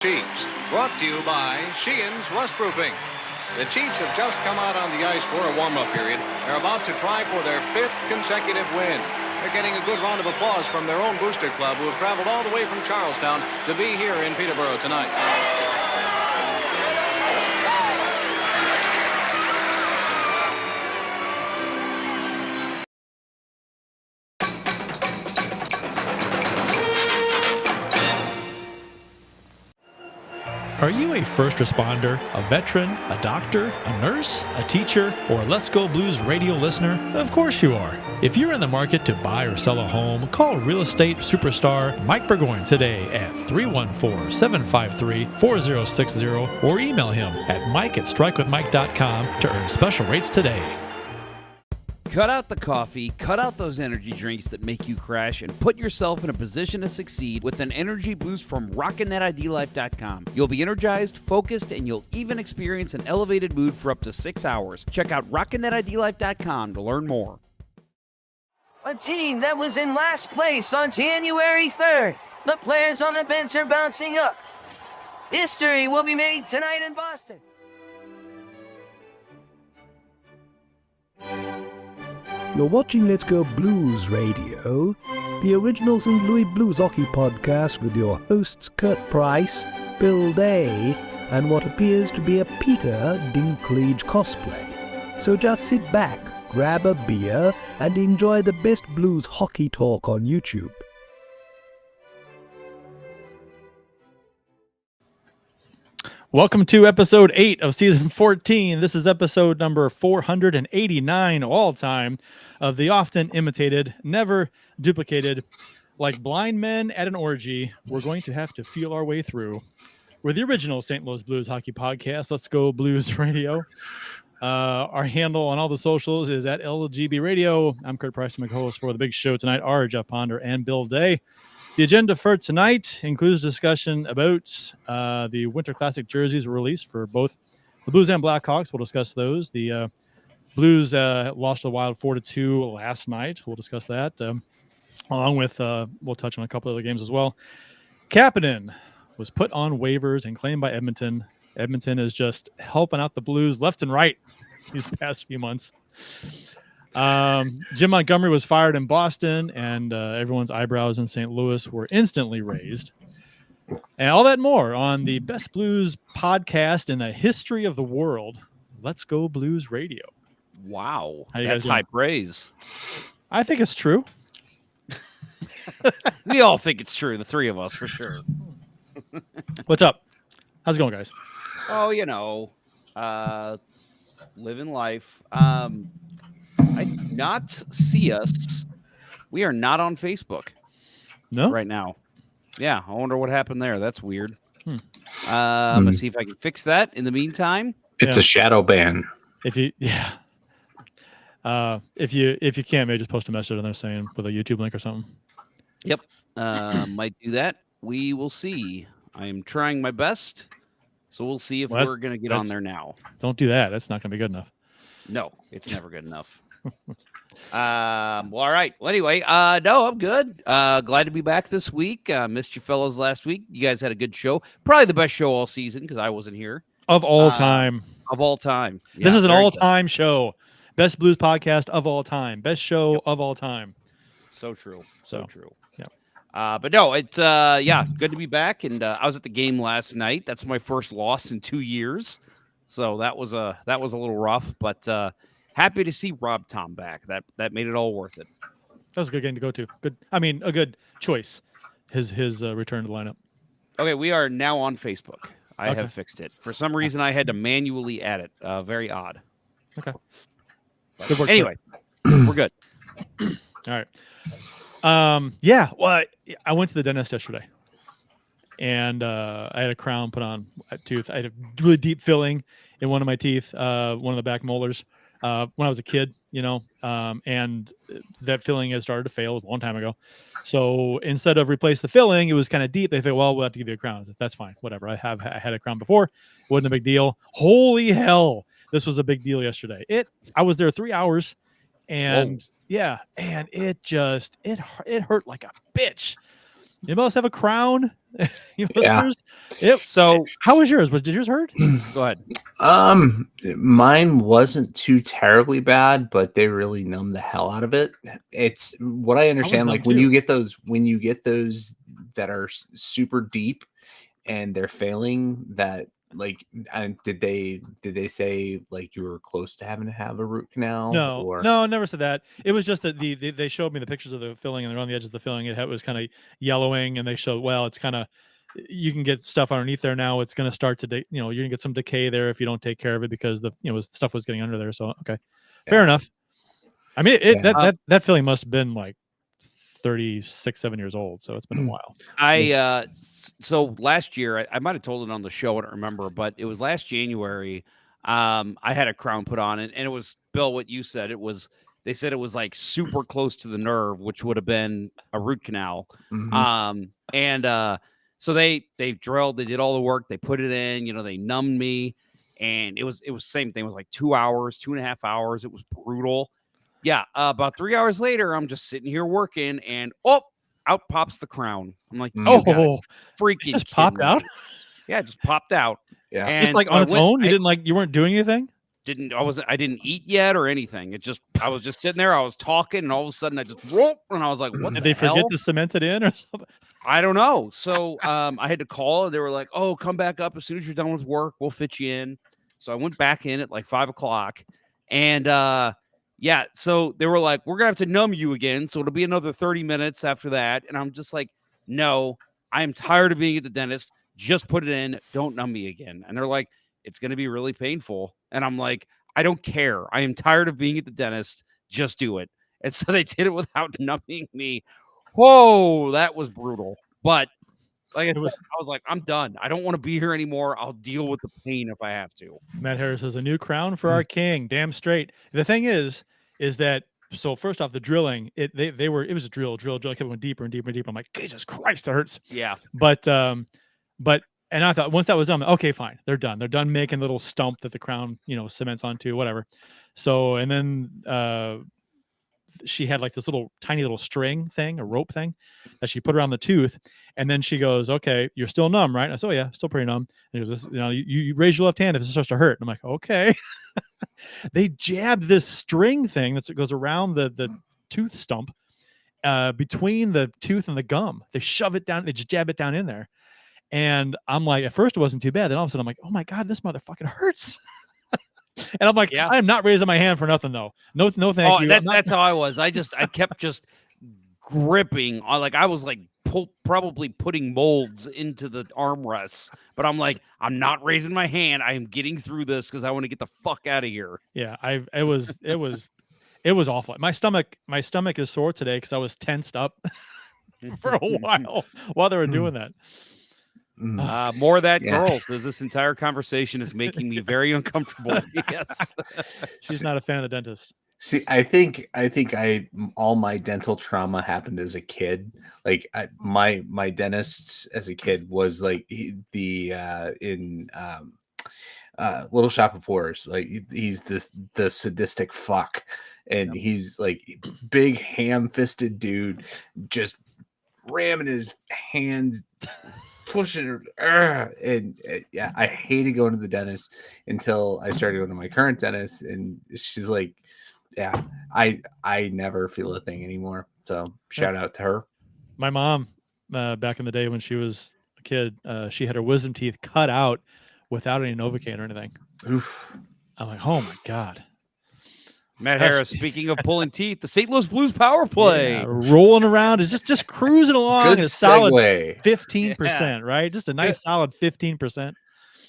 Chiefs, brought to you by Sheehan's Rustproofing. The Chiefs have just come out on the ice for a warm-up period. They're about to try for their 5th consecutive win. They're getting a good round of applause from their own booster club, who have traveled all the way from Charlestown to be here in Peterborough tonight. Are you a first responder, a veteran, a doctor, a nurse, a teacher, or a Let's Go Blues radio listener? Of course you are. If you're in the market to buy or sell a home, call real estate superstar Mike Burgoyne today at 314-753-4060 or email him at mike@strikewithmike.com to earn special rates today. Cut out the coffee, cut out those energy drinks that make you crash, and put yourself in a position to succeed with an energy boost from RockinThatIDLife.com. You'll be energized, focused, and you'll even experience an elevated mood for up to 6 hours. Check out RockinThatIDLife.com to learn more. A team that was in last place on January 3rd. The players on the bench are bouncing up. History will be made tonight in Boston. You're watching Let's Go Blues Radio, the original St. Louis Blues hockey podcast with your hosts Kurt Price, Bill Day, and what appears to be a Peter Dinklage cosplay. So just sit back, grab a beer, and enjoy the best blues hockey talk on YouTube. Welcome to episode 8 of season 14. This is episode number 489 all time of the often imitated, never duplicated, like blind men at an orgy, we're going to have to feel our way through. We're the original St. Louis Blues hockey podcast. Let's Go Blues Radio. Our handle on all the socials is at LGB Radio. I'm Kurt Price, my co-host for the big show tonight are Jeff Ponder and Bill Day. The agenda for tonight includes discussion about the Winter Classic jerseys released for both the Blues and Blackhawks. We'll discuss those. The Blues lost to the Wild 4-2 last night. We'll discuss that. Along with, we'll touch on a couple other games as well. Kapanen was put on waivers and claimed by Edmonton. Edmonton is just helping out the Blues left and right these past few months. Jim Montgomery was fired in Boston, and everyone's eyebrows in St. Louis were instantly raised. And all that and more on the best blues podcast in the history of the world, Let's Go Blues Radio. Wow, that's high praise. I think it's true. We all think it's true, the three of us, for sure. What's up? How's it going, guys? Oh, living life. I do not see us. We are not on Facebook. No? Right now. Yeah, I wonder what happened there. That's weird. Let's see if I can fix that in the meantime. It's a shadow ban. If you can't, maybe just post a message on there saying with a YouTube link or something. Yep. Might do that. We will see. I am trying my best. So we'll see if we're going to get on there now. Don't do that. That's not going to be good enough. No, it's never good enough. Well, all right. Well, anyway, no, I'm good. Glad to be back this week. Missed you fellas last week. You guys had a good show. Probably the best show all season because I wasn't here. Of all time. Of all time. Yeah, this is an all-time show. Best blues podcast of all time. Best show of all time. So true. So true. Yeah. But no, it's good to be back. And I was at the game last night. That's my first loss in 2 years. So that was a little rough, but happy to see Rob Tom back. That made it all worth it. That was a good game to go to. Good. I mean, a good choice. His return to the lineup. Okay, we are now on Facebook. I have fixed it. For some reason, I had to manually add it. Very odd. Okay. Good work. Anyway, we're good. All right. Well, I went to the dentist yesterday, and I had a crown put on a tooth. I had a really deep filling in one of my teeth, one of the back molars, when I was a kid, and that filling had started to fail a long time ago. So instead of replace the filling, it was kind of deep. They said, well, we'll have to give you a crown. I said, that's fine. Whatever. I had a crown before. It wasn't a big deal. Holy hell. This was a big deal yesterday. I was there 3 hours, and and it hurt like a bitch. Anybody else have a crown? You Yeah. listeners? So How was yours? Did yours hurt? go ahead. Mine wasn't too terribly bad, but they really numbed the hell out of it. It's what I understand. numb Like when too. you get those that are super deep and they're failing, that like, and did they say like you were close to having to have a root canal? No, Or no, never said that. It was just that they showed me the pictures of the filling, and they're on the edge of the filling. It was kind of yellowing, and they showed, well, it's kind of, you can get stuff underneath there now. It's going to start to, you're going to get some decay there if you don't take care of it, because the stuff was getting under there. So okay, fair enough. I mean, that filling must have been like 36, 7 years old, so it's been a while. So last year, I might have told it on the show, I don't remember, but it was last January. I had a crown put on, and it was, Bill, what you said. They said it was like super close to the nerve, which would have been a root canal. So they drilled, they did all the work, they put it in, they numbed me, and it was same thing. It was like 2 hours, 2.5 hours. It was brutal. Yeah. About 3 hours later, I'm just sitting here working, and out pops the crown. I'm like, freaking just popped out. Yeah, it just popped out. Yeah, and just like so on its own. You weren't doing anything. I didn't eat yet or anything. I was just sitting there. I was talking, and all of a sudden I just whoop, and I was like, "What?" Did they forget to cement it in or something? I don't know. So I had to call, and they were like, "Oh, come back up as soon as you're done with work. We'll fit you in." So I went back in at like 5:00, and yeah. So they were like, "We're gonna have to numb you again, so it'll be another 30 minutes after that." And I'm just like, "No, I am tired of being at the dentist. Just put it in. Don't numb me again." And they're like, "It's gonna be really painful." And I'm like, "I don't care. I am tired of being at the dentist. Just do it." And so they did it without numbing me. Whoa, that was brutal. But like I said, I was like, I'm done. I don't want to be here anymore. I'll deal with the pain if I have to. Matt Harris has a new crown for our king. Damn straight. The thing is that, so first off, the drilling, it was a drill. I kept going deeper and deeper and deeper. I'm like, Jesus Christ, that hurts. Yeah. But and I thought once that was done, okay, fine, they're done. They're done making a little stump that the crown, cements onto, whatever. So, and then she had like this tiny little string thing, a rope thing that she put around the tooth. And then she goes, "Okay, you're still numb, right?" And I said, "Oh yeah, still pretty numb." And he goes, you raise your left hand if it starts to hurt." And I'm like, okay. They jabbed this string thing that goes around the tooth stump between the tooth and the gum. They shove it down. They just jab it down in there. And I'm like, at first it wasn't too bad. Then all of a sudden I'm like, oh my God, this motherfucking hurts. And I'm like, I am not raising my hand for nothing though. No, thank you. That's how I was. I kept just gripping. I was like probably putting molds into the armrests, but I'm like, I'm not raising my hand. I am getting through this because I want to get the fuck out of here. Yeah, it was awful. My stomach is sore today because I was tensed up for a while they were doing that. More of that, girls, as this entire conversation is making me very uncomfortable. Yes. She's not a fan of the dentist. See, I think all my dental trauma happened as a kid. Like my dentist as a kid was like in Little Shop of Horrors. Like he's the sadistic fuck, and he's like big ham-fisted dude, just ramming his hands, pushing her, and I hated going to the dentist until I started going to my current dentist, and she's like, yeah, I never feel a thing anymore. So shout out to her. My mom, back in the day when she was a kid, she had her wisdom teeth cut out without any Novocaine or anything. Oof. I'm like, oh my God. Matt Harris, speaking of pulling teeth, the St. Louis Blues power play. Rolling around is just cruising along. Good a solid segue. 15%, right? Just a nice solid 15%.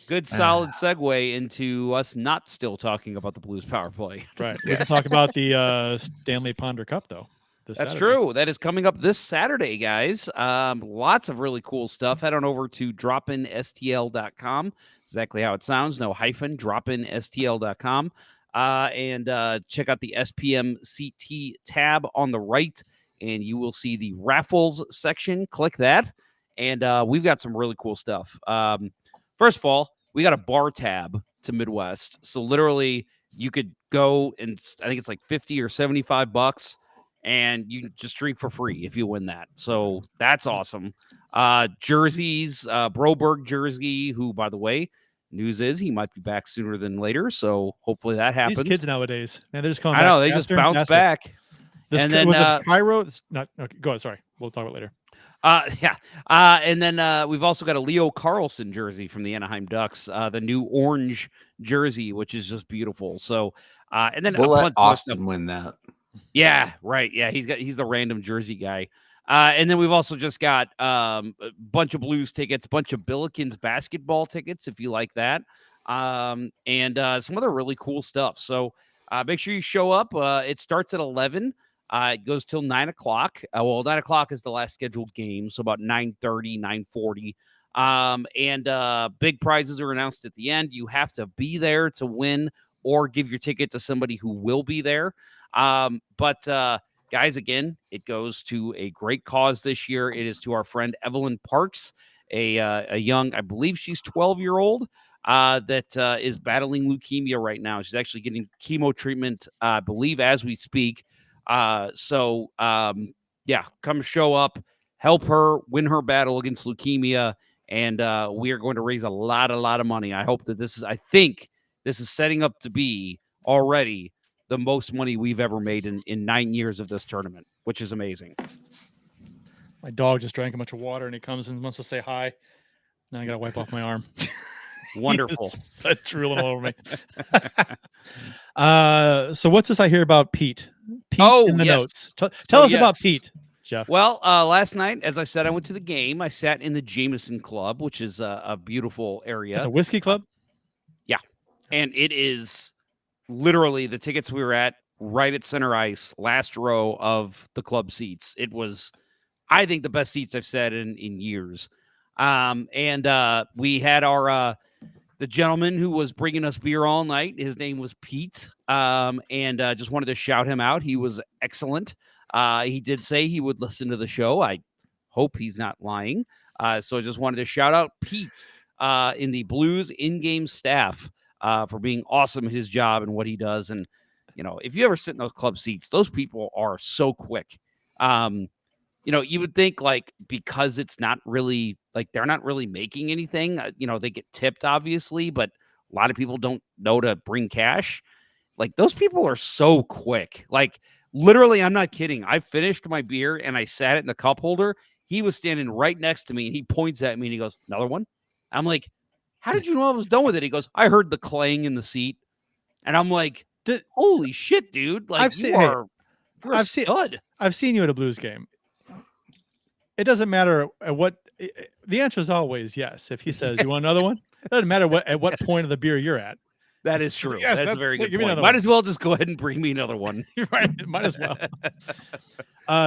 Good solid segue into us not still talking about the Blues power play. Right. We can talk about the Stanley Ponder Cup, though. That's true. That is coming up this Saturday, guys. Lots of really cool stuff. Head on over to dropinstl.com. Exactly how it sounds. No hyphen. Dropinstl.com. And check out the SPMCT tab on the right, and you will see the raffles section. Click that, and we've got some really cool stuff. First of all, we got a bar tab to Midwest, so literally you could go and I think it's like $50 or $75. and you just drink for free if you win that. So that's awesome. Jerseys, Broberg jersey, who, by the way, news is he might be back sooner than later. So hopefully that happens. These kids nowadays, man, they're just coming I back. know, they just bounce back. This and then was it Cairo. Not okay. Go ahead. Sorry, we'll talk about it later. And then we've also got a Leo Carlson jersey from the Anaheim Ducks, the new orange jersey, which is just beautiful. So, and then we'll let Austin win that. Yeah, right. Yeah, he's the random jersey guy. And then we've also just got a bunch of Blues tickets, a bunch of Billikens basketball tickets, if you like that, and some other really cool stuff. So make sure you show up. It starts at 11. It goes till 9 o'clock. 9 o'clock is the last scheduled game, so about 9:30, 9:40. And big prizes are announced at the end. You have to be there to win or give your ticket to somebody who will be there. But guys, again, it goes to a great cause this year. It is to our friend Evelyn Parks, a young, I believe she's 12-year-old, that is battling leukemia right now. She's actually getting chemo treatment, I believe, as we speak. So come show up, help her win her battle against leukemia, and we are going to raise a lot of money. I hope that I think this is setting up to be already the most money we've ever made in 9 years of this tournament, which is amazing. My dog just drank a bunch of water, and he comes and wants to say hi. Now I got to wipe off my arm. Wonderful. Drooling all over me. So what's this I hear about Pete? Pete in the notes. Tell us about Pete, Jeff. Well, last night, as I said, I went to the game. I sat in the Jameson Club, which is a beautiful area. Is that the whiskey club? Yeah. And it is literally the tickets we were at right at center ice, last row of the club seats. It was, I think, the best seats I've sat in years. And we had the gentleman who was bringing us beer all night. His name was Pete. And just wanted to shout him out. He was excellent. He did say he would listen to the show. I hope he's not lying. So I just wanted to shout out Pete in the Blues in-game staff for being awesome at his job and what he does. And, if you ever sit in those club seats, those people are so quick. You would think, like, because it's not really, like, they're not really making anything, they get tipped, obviously, but a lot of people don't know to bring cash. Like, those people are so quick. Like, literally, I'm not kidding. I finished my beer and I sat it in the cup holder. He was standing right next to me and he points at me and he goes, "Another one?" I'm like, "How did you know I was done with it?" He goes, "I heard the clang in the seat." And I'm like, holy shit, dude. Like, I've seen you at a Blues game. It doesn't matter what the answer is always yes. If he says, "You want another one?" It doesn't matter at what point of the beer you're at. That is true. Yes, that's a very good point. Might as well just go ahead and bring me another one. Right. Might as well.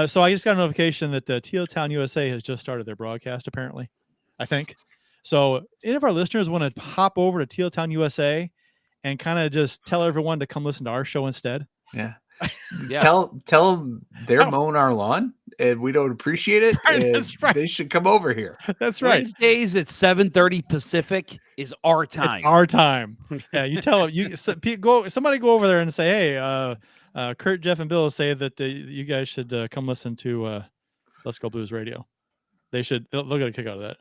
So I just got a notification that the Teal Town USA has just started their broadcast, apparently, I think. So any of our listeners want to hop over to Teal Town USA and kind of just tell everyone to come listen to our show instead? Yeah. Tell them they're mowing our lawn and we don't appreciate it. Right, that's right. They should come over here. That's right. Wednesdays at 7:30 Pacific is our time. It's our time. Yeah, you tell them. Somebody go over there and say, "Hey, Kurt, Jeff, and Bill say that you guys should come listen to Let's Go Blues Radio." They'll get a kick out of that.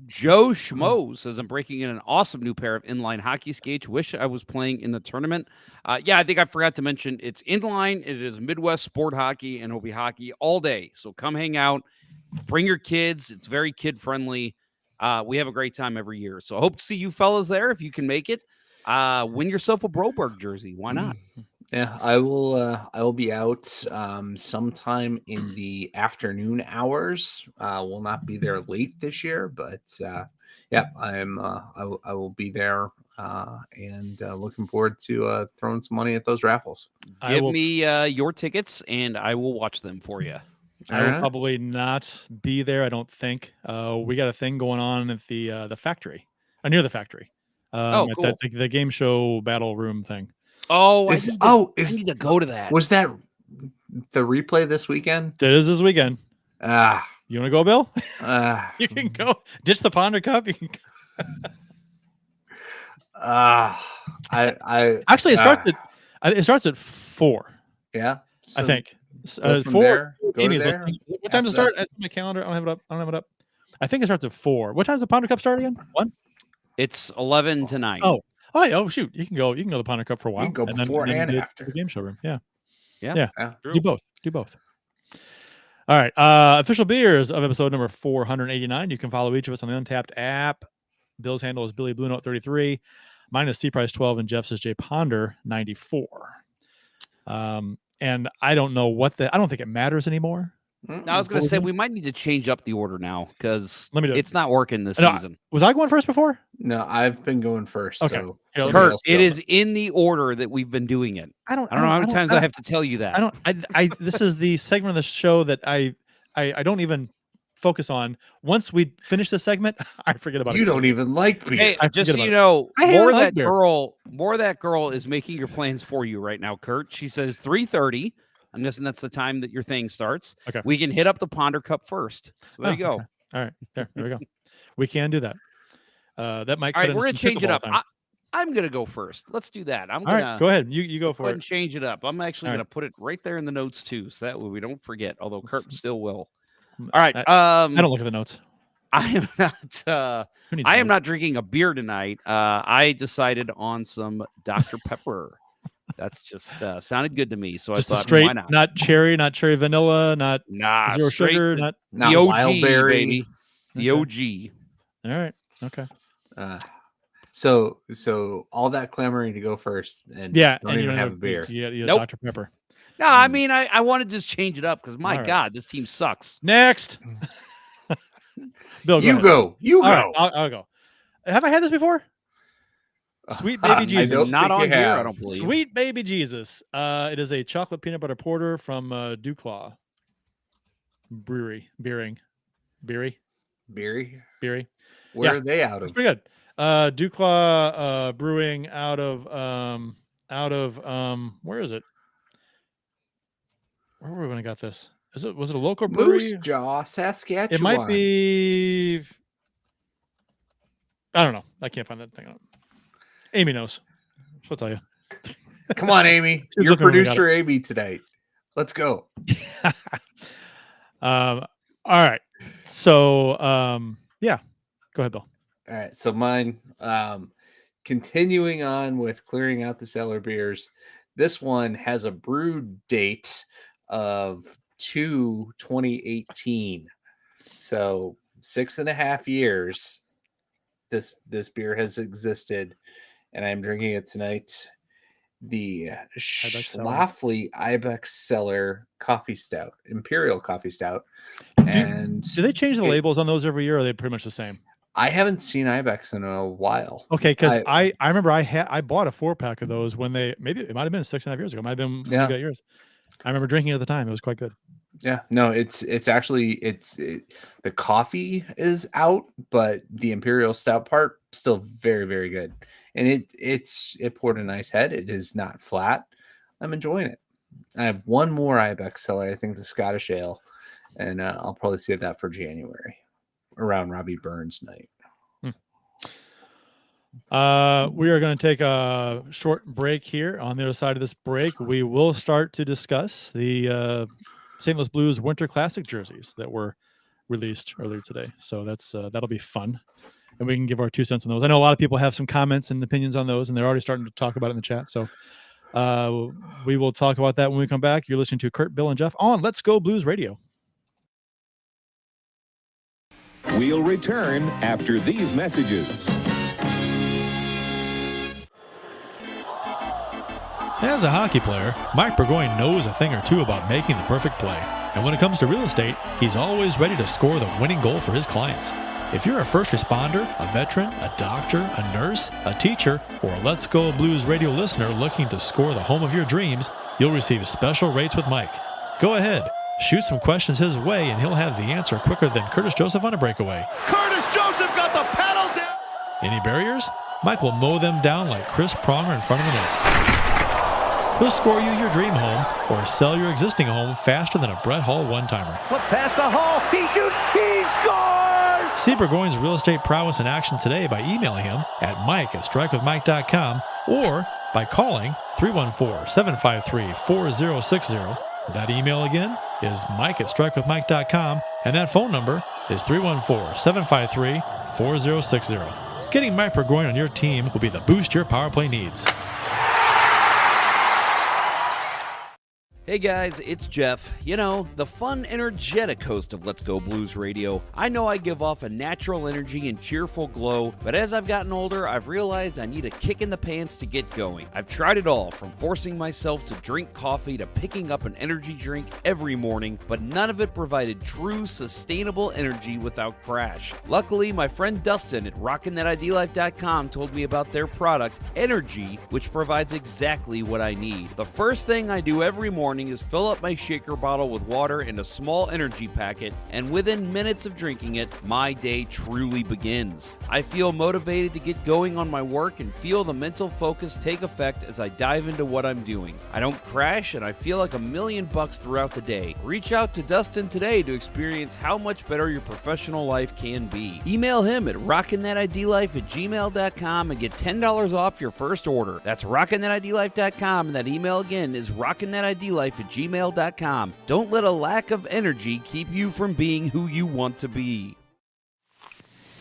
Joe Schmo says, "I'm breaking in an awesome new pair of inline hockey skates. Wish I was playing in the tournament." I think I forgot to mention it's inline. It is Midwest sport hockey, and it'll be hockey all day. So come hang out. Bring your kids. It's very kid friendly. We have a great time every year. So I hope to see you fellas there if you can make it. Win yourself a Broberg jersey. Why not? Yeah, I will be out sometime in the afternoon hours. Will not be there late this year, but I will be there and looking forward to throwing some money at those raffles. Give me your tickets and I will watch them for you. I will probably not be there. I don't think. We got a thing going on at the factory, near the factory. Cool. At the game show battle room thing. I need to go to that. Was that the replay this weekend? It is this weekend. You want to go, Bill? You can go. Ditch the Ponder Cup. You can go. I actually it starts at 4. Yeah. So I think. go from 4. there. Go to Amy's there. looking. What time does it start? That's my calendar. I don't have it up. I think it starts at 4. What time does the Pounder Cup start again? 1? It's 11 to 9. Oh, shoot! You can go the Pounder Cup for a while. You can go before and after the game showroom. Yeah. True. Do both. All right. Official beers of episode number 489. You can follow each of us on the Untapped app. Bill's handle is Billy Blue Note 33. Mine is C Price 12, and Jeff's is J Ponder 94. And I don't know I don't think it matters anymore. I was going to say we might need to change up the order now because it's not working this season. Was I going first before? No, I've been going first. Okay. So Kurt, it is in the order that we've been doing it. I don't know how many times I have to tell you that. This is the segment of the show that I don't even focus on. Once we finish this segment, I forget about it. You don't even like beer. Hey, just so you know, more of that girl is making your plans for you right now, Kurt. She says 3:30. I'm guessing that's the time that your thing starts. Okay. We can hit up the Ponder Cup first. So there you go. Okay. All right. There we go. We can do that. That might. All right, we're gonna change it up. I'm gonna go first. Let's do that. All right, go ahead. You go for it. And change it up. I'm actually gonna put it right there in the notes too, so that way we don't forget. Although Kurt still will. All right. I don't look at the notes. I am not drinking a beer tonight. I decided on some Dr. Pepper. That's just sounded good to me. So just I thought, straight, why not? Not cherry Nah, vanilla, not zero sugar, not the OG, wildberry. Baby. The OG. All right. Okay. So all that clamoring to go first, and don't even have a beer. You Nope. Dr. Pepper. No, I mean I want to just change it up because my God, this team sucks. Next. Bill, you go. You go. Right, I'll go. Have I had this before? Sweet Baby Jesus. Not on here, I don't believe. Sweet Baby Jesus. It is a chocolate peanut butter porter from Duclaw Brewery. Beery. Where are they out of? It's pretty good. Duclaw Brewing out of where is it? Where were we when I got this? Was it a local brewery? Moose Jaw, Saskatchewan. It might be. I don't know. I can't find that thing out. Amy knows. She'll tell you. Come on, Amy. You're producer Amy tonight. Let's go. All right. So yeah. Go ahead, Bill. All right. So mine, continuing on with clearing out the cellar beers. This one has a brew date of 2018. So 6.5 years this beer has existed, and I'm drinking it tonight. The Schlafly Ibex Cellar Coffee Stout, Imperial Coffee Stout. And do they change the labels on those every year, or are they pretty much the same? I haven't seen Ibex in a while. Okay, because I remember I bought a 4-pack of those when it might have been 6.5 years ago. It might have been years. I remember drinking it at the time. It was quite good. Yeah, no, it's the coffee is out, but the Imperial Stout part still very, very good. And it poured a nice head. It is not flat. I'm enjoying it. I have one more Ibex Cellar, I think the Scottish Ale, and I'll probably save that for January around Robbie Burns night. We are going to take a short break here. On the other side of this break, we will start to discuss the St. Louis Blues Winter Classic jerseys that were released earlier today. So that'll be fun, and we can give our 2 cents on those. I know a lot of people have some comments and opinions on those, and they're already starting to talk about it in the chat. So we will talk about that when we come back. You're listening to Kurt, Bill, and Jeff on Let's Go Blues Radio. We'll return after these messages. As a hockey player, Mike Burgoyne knows a thing or two about making the perfect play. And when it comes to real estate, he's always ready to score the winning goal for his clients. If you're a first responder, a veteran, a doctor, a nurse, a teacher, or a Let's Go Blues Radio listener looking to score the home of your dreams, you'll receive special rates with Mike. Go ahead, shoot some questions his way, and he'll have the answer quicker than Curtis Joseph on a breakaway. Curtis Joseph got the pedal down! Any barriers? Mike will mow them down like Chris Pronger in front of the net. He'll score you your dream home or sell your existing home faster than a Brett Hall one-timer. Put past the Hall, he shoots, he scores! See Burgoyne's real estate prowess in action today by emailing him at mike@strikewithmike.com or by calling 314-753-4060 That email again is mike@strikewithmike.com, and that phone number is 314-753-4060. Getting Mike Burgoyne on your team will be the boost your power play needs. Hey guys, it's Jeff. You know, the fun, energetic host of Let's Go Blues Radio. I know I give off a natural energy and cheerful glow, but as I've gotten older, I've realized I need a kick in the pants to get going. I've tried it all, from forcing myself to drink coffee to picking up an energy drink every morning, but none of it provided true, sustainable energy without crash. Luckily, my friend Dustin at RockinThatIDLife.com told me about their product, Energy, which provides exactly what I need. The first thing I do every morning is fill up my shaker bottle with water and a small energy packet, and within minutes of drinking it, my day truly begins. I feel motivated to get going on my work and feel the mental focus take effect as I dive into what I'm doing. I don't crash, and I feel like $1,000,000 throughout the day. Reach out to Dustin today to experience how much better your professional life can be. Email him at rockinthatidlife@gmail.com and get $10 off your first order. That's rockinthatidlife.com, and that email again is rockinthatidlife@gmail.com. Don't let a lack of energy keep you from being who you want to be.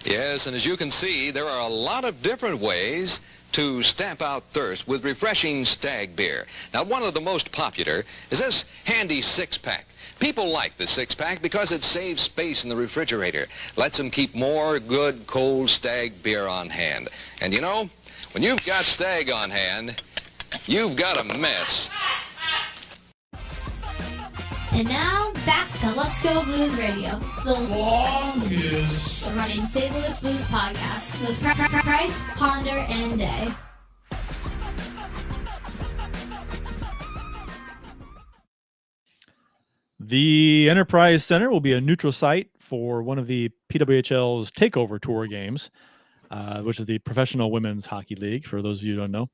Yes, and as you can see, there are a lot of different ways to stamp out thirst with refreshing Stag beer. Now, one of the most popular is this handy six-pack. People like the six-pack because it saves space in the refrigerator, lets them keep more good, cold Stag beer on hand. And you know, when you've got Stag on hand, you've got a mess. And now, back to Let's Go Blues Radio, the longest running St. Louis Blues podcast with Price, Ponder, and Day. The Enterprise Center will be a neutral site for one of the PWHL's Takeover Tour games, which is the Professional Women's Hockey League, for those of you who don't know.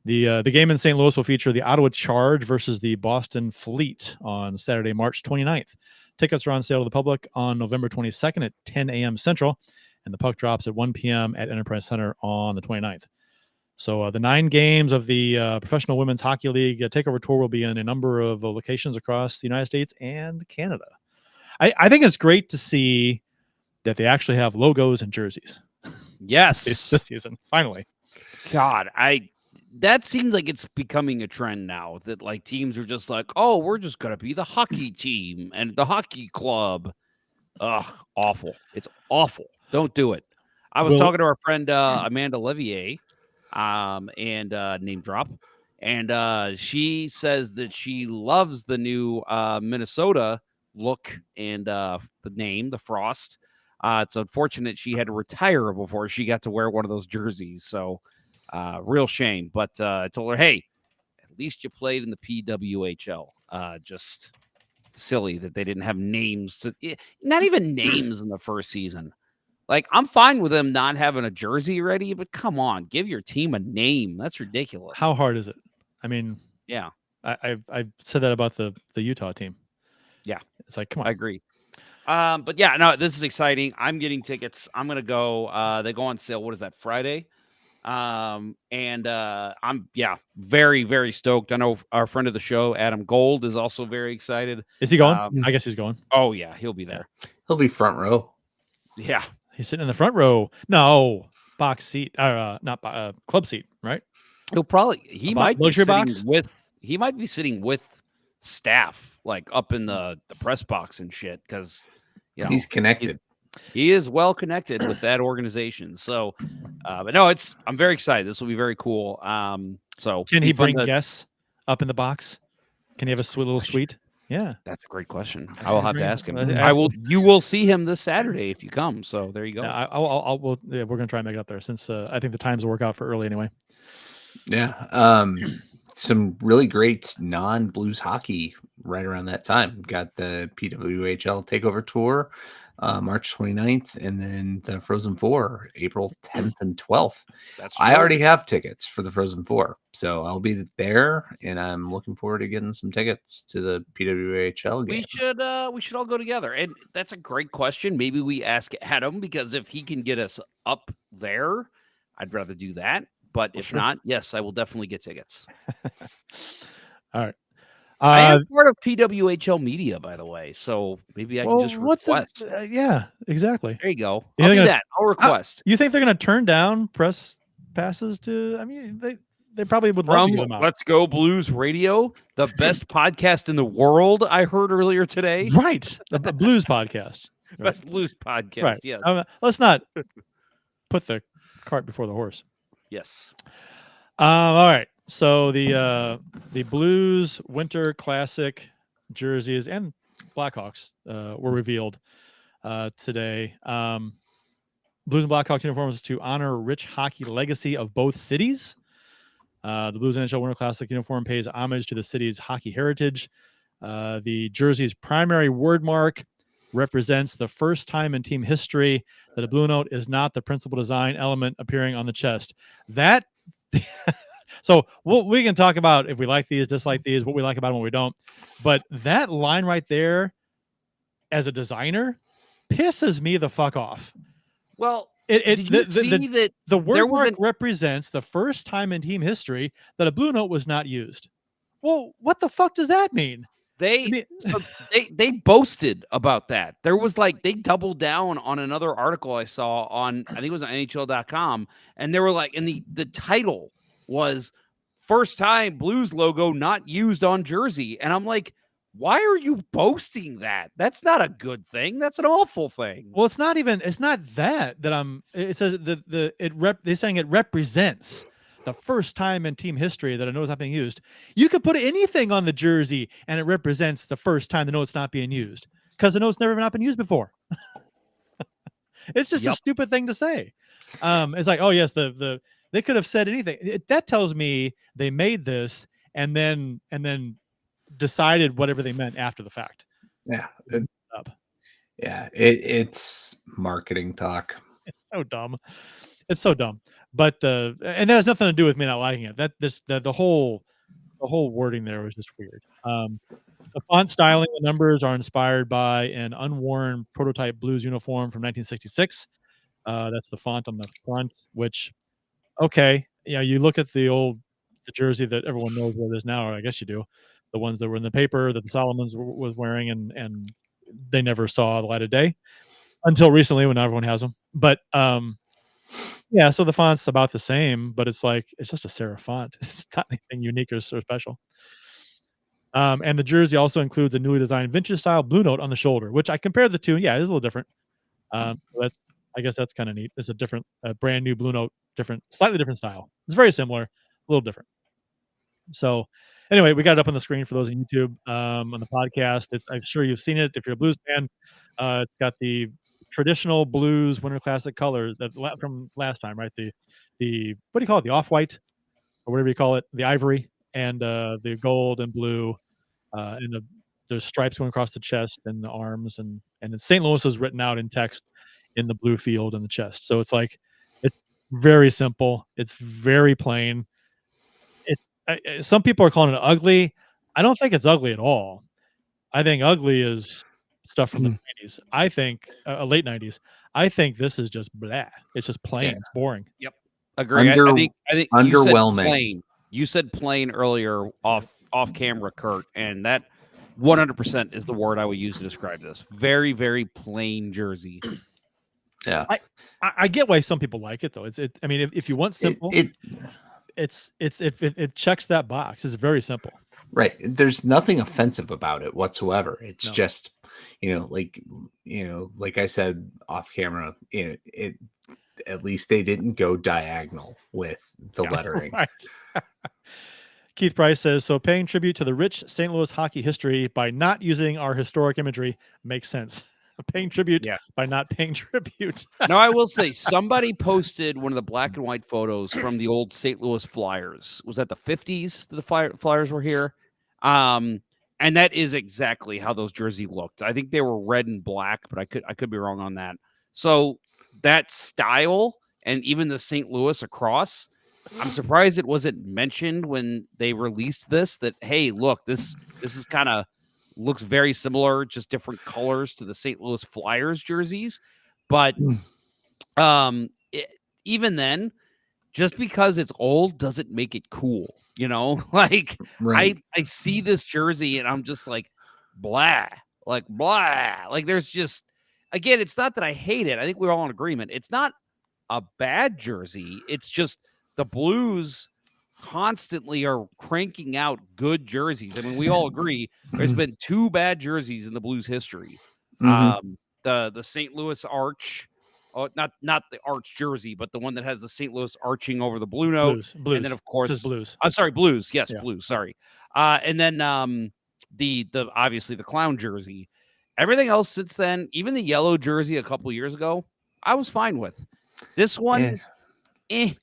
The game in St. Louis will feature the Ottawa Charge versus the Boston Fleet on Saturday, March 29th. Tickets are on sale to the public on November 22nd at 10 a.m. Central, and the puck drops at 1 p.m. at Enterprise Center on the 29th. So the 9 games of the Professional Women's Hockey League Takeover Tour will be in a number of locations across the United States and Canada. I think it's great to see that they actually have logos and jerseys. Yes. This season, finally. God, that seems like it's becoming a trend now, that like teams are just like, oh, we're just going to be the hockey team and the hockey club. Ugh, awful. It's awful. Don't do it. I was talking to our friend Amanda Levier, and name drop, and she says that she loves the new Minnesota look and the name, the Frost. It's unfortunate she had to retire before she got to wear one of those jerseys. So real shame. But I told her, hey, at least you played in the PWHL. Just silly that they didn't have names. Not even names in the first season. Like, I'm fine with them not having a jersey ready, but come on, give your team a name. That's ridiculous. How hard is it? I mean, yeah, I've said that about the Utah team. Yeah, it's like, come on. I agree. But yeah, no, this is exciting. I'm getting tickets. I'm gonna go. They go on sale. What is that, Friday? I'm very, very stoked. I know our friend of the show, Adam Gold, is also very excited. Is he going? I guess he's going. Oh yeah, he'll be there. He'll be front row. Yeah, he's sitting in the front row. No, box seat, not club seat, right? He'll probably might be luxury sitting box. He might be sitting with staff, like up in the press box and shit, because he's connected. He is well connected with that organization. So, but no, I'm very excited. This will be very cool. So can he bring guests up in the box? Can he have a sweet little suite? Yeah, that's a great question. I will have to ask him. I will. You will see him this Saturday if you come. So there you go. Yeah, we're gonna try and make it up there, since I think the times will work out for early anyway. Yeah. Some really great non-blues hockey right around that time. Got the PWHL Takeover Tour, March 29th, and then the Frozen Four, April 10th and 12th. I already have tickets for the Frozen Four, so I'll be there, and I'm looking forward to getting some tickets to the PWHL game. We should all go together, and that's a great question. Maybe we ask Adam, because if he can get us up there, I'd rather do that. But if not, yes, I will definitely get tickets. All right. I am part of PWHL Media, by the way, so maybe I can just request. Yeah, exactly. There you go. Yeah, I'll do that. I'll request. You think they're going to turn down press passes to? I mean, they probably would love to give them out. Let's Go Blues Radio, the best podcast in the world. I heard earlier today. Right, the blues podcast. Right. Best blues podcast. Right. Yes. Let's not put the cart before the horse. Yes. All right. So the Blues Winter Classic jerseys and Blackhawks were revealed today. Blues and Blackhawks uniforms to honor rich hockey legacy of both cities. The Blues NHL Winter Classic uniform pays homage to the city's hockey heritage. The jersey's primary word mark represents the first time in team history that a blue note is not the principal design element appearing on the chest. That so we can talk about if we like these, dislike these, what we like about them, what we don't. But that line right there, as a designer, pisses me the fuck off. Well, did you see that the word mark represents the first time in team history that a blue note was not used? Well, what the fuck does that mean? They boasted about that. There was they doubled down on another article I saw on, I think it was on NHL.com, and they were like, and the title was first time Blues logo not used on jersey. And I'm like, why are you boasting that? That's not a good thing. That's an awful thing. Well, it's not that it says they're saying it represents the first time in team history that a note is not being used. You could put anything on the jersey and it represents the first time the note's not being used because the note's never not been used before. It's just a stupid thing to say. It's like, oh yes, they could have said anything. That tells me they made this and then decided whatever they meant after the fact. Yeah. It's marketing talk. It's so dumb. It's so dumb. But and that has nothing to do with me not liking it. The whole wording there was just weird. The font styling, the numbers are inspired by an unworn prototype Blues uniform from 1966. That's the font on the front, which, okay, you look at the jersey that everyone knows what it is now, or I guess you do, the ones that were in the paper that the Solomons was wearing, and they never saw the light of day until recently when everyone has them. But yeah, so the font's about the same, but it's just a serif font. It's not anything unique or so special. And the jersey also includes a newly designed vintage style blue note on the shoulder, which I compared the two. Yeah, it is a little different. I guess that's kind of neat. It's a brand new blue note, slightly different style. It's very similar, a little different. So anyway, we got it up on the screen for those on YouTube, on the podcast. I'm sure you've seen it if you're a Blues fan. It's got the traditional Blues Winter Classic colors from last time, right? The what do you call it? The off-white or whatever you call it, the ivory, and the gold and blue, and there's stripes going across the chest and the arms, and St. Louis is written out in text in the blue field and the chest. So it's very simple. It's very plain. Some people are calling it ugly. I don't think it's ugly at all. I think ugly is stuff from the 90s. I think late 90s. I think this is just blah. It's just plain. Yeah. It's boring. Yep. Agree. I think underwhelming. You said plain earlier off camera, Kurt, and that 100% is the word I would use to describe this. Very, very plain jersey. Yeah. I get why some people like it though. I mean, if you want simple, it checks that box. It's very simple. Right. There's nothing offensive about it whatsoever. It's just, like I said off camera, at least they didn't go diagonal with the lettering. Right. Keith Price says, so paying tribute to the rich St. Louis hockey history by not using our historic imagery makes sense. Paying tribute by not paying tribute. Now, I will say, somebody posted one of the black and white photos from the old St. Louis Flyers. Was that the 50s that the Flyers were here? And that is exactly how those jerseys looked. I think they were red and black, but I could be wrong on that. So that style and even the St. Louis across, I'm surprised it wasn't mentioned when they released this, that, hey, look, this is kind of looks very similar, just different colors to the St. Louis Flyers jerseys. But even then, just because it's old doesn't make it cool. Like Right. I see this jersey and I'm just like, blah, like blah. Like there's just, again, it's not that I hate it. I think we're all in agreement. It's not a bad jersey. It's just the Blues constantly are cranking out good jerseys. I mean, we all agree there's been 2 bad jerseys in the Blues history. The St. Louis arch. Oh, not the arch jersey, but the one that has the St. Louis arching over the blue note. Blues. And then of course, It says Blues. I'm sorry, Blues. Yes, Yeah. Blues. Sorry. And then the obviously the clown jersey. Everything else since then, even the yellow jersey a couple years ago, I was fine with. This one, you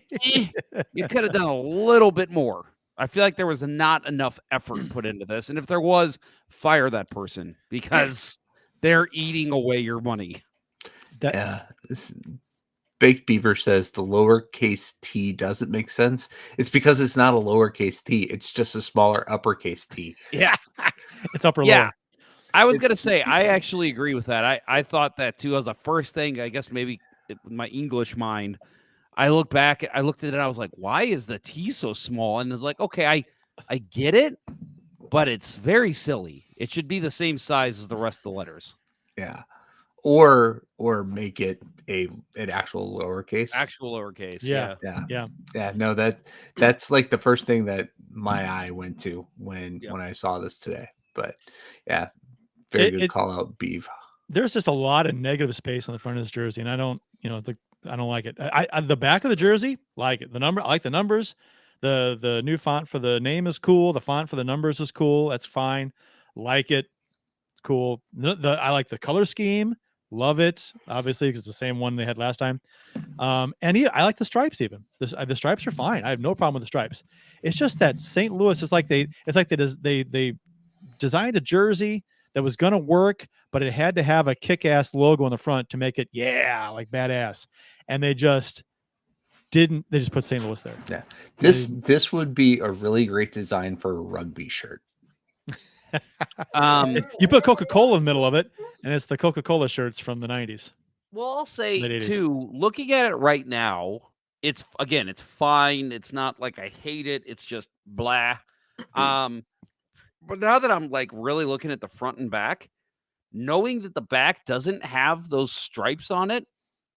could have done a little bit more. I feel like there was not enough effort put into this, and if there was, fire that person because they're eating away your money. Baked Beaver says the lowercase t doesn't make sense. It's because it's not a lowercase t. It's just a smaller uppercase t. Yeah. It's upper lower. I was going to say, I actually agree with that. I thought that too. As a first thing, I guess maybe in my English mind, I looked at it and I was like, why is the T so small? And it's like, okay, I get it, but it's very silly. It should be the same size as the rest of the letters. Yeah. Or make it an actual lowercase. Yeah. No, that's like the first thing that my eye went to when I saw this today. But yeah, very good call out, Beav. There's just a lot of negative space on the front of this jersey, and I don't like it. I the back of the jersey, like it. I like the numbers. The new font for the name is cool. The font for the numbers is cool. That's fine. Like it. It's cool. I like the color scheme. Love it, obviously, because it's the same one they had last time. I like the stripes even. The stripes are fine. I have no problem with the stripes. It's just that St. Louis is like they designed a jersey that was going to work, but it had to have a kick-ass logo on the front to make it, like badass. And they just didn't. They just put St. Louis there. Yeah, this would be a really great design for a rugby shirt. You put Coca-Cola in the middle of it, and it's the Coca-Cola shirts from the 90s. Well, I'll say too, looking at it right now, it's fine. It's not like I hate it. It's just blah. But now that I'm like really looking at the front and back, knowing that the back doesn't have those stripes on it,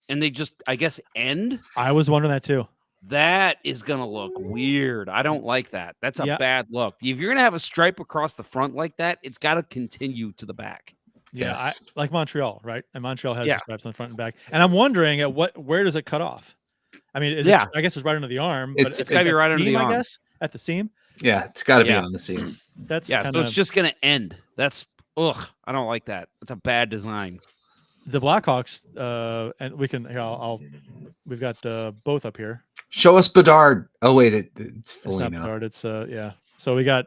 and they just, I guess, end. I was wondering that too. That is going to look weird. I don't like that. That's a bad look. If you're going to have a stripe across the front like that, it's got to continue to the back. Yeah, yes. Like Montreal, right? And Montreal has the stripes on the front and back. And I'm wondering where does it cut off? I mean, I guess it's right under the arm. It's but got to be right under the arm. I guess, at the seam. Yeah, it's got to be on the seam. That's so it's just going to end. That's I don't like that. It's a bad design. The Blackhawks, and we can we've got both up here. Show us Bedard. Oh wait, it's fully not now. Bedard. It's So we got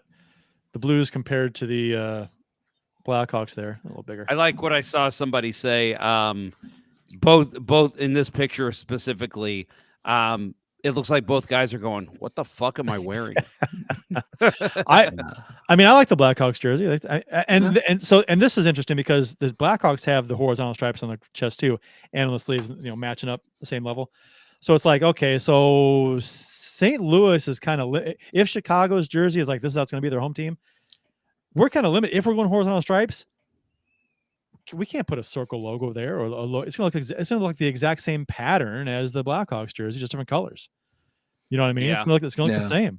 the Blues compared to the Blackhawks there, a little bigger. I like what I saw somebody say. Both in this picture specifically, it looks like both guys are going, "What the fuck am I wearing?" I mean, I like the Blackhawks jersey, and this is interesting because the Blackhawks have the horizontal stripes on the chest too, and on the sleeves, matching up the same level. So it's like, okay, so St. Louis is kind of if Chicago's jersey is like this is how it's going to be their home team, we're kind of limited. If we're going horizontal stripes, we can't put a circle logo there, or it's going to look like the exact same pattern as the Blackhawks jersey, just different colors. You know what I mean? Yeah. It's going to look the same.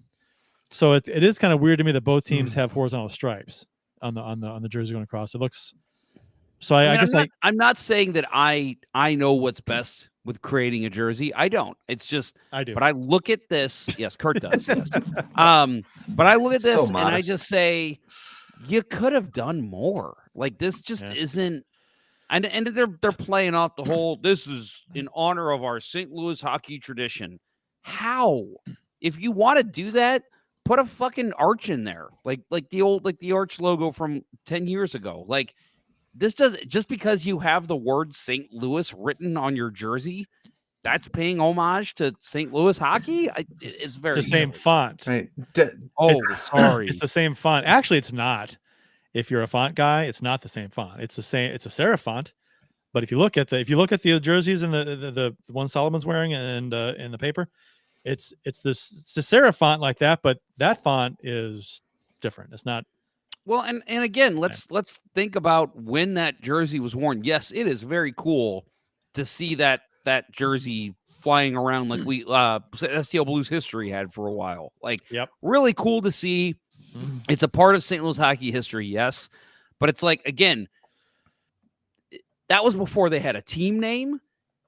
So it is kind of weird to me that both teams have horizontal stripes on the jersey going across. It looks. So I guess I'm not saying that I know what's best with creating a jersey. I don't. It's just I do. But I look at this. Yes, Kurt does. Yes. But I look at this and I just say, you could have done more. Like this just isn't. And they're playing off the whole. This is in honor of our St. Louis hockey tradition. How? If you want to do that, put a fucking arch in there, like the arch logo from 10 years ago. Like this does just because you have the word St. Louis written on your jersey. That's paying homage to St. Louis hockey. It's the same font. Right. Sorry. It's the same font. Actually, it's not. If you're a font guy, it's not the same font. It's the same. It's a serif font, But if you look at the jerseys and the one Solomon's wearing and in the paper, it's the serif font like that, but that font is different. It's not. Well, and again, let's think about when that jersey was worn. Yes, it is very cool to see that jersey flying around like we STL Blues history had for a while. Like, really cool to see. It's a part of St. Louis hockey history, yes, but it's like, again, that was before they had a team name,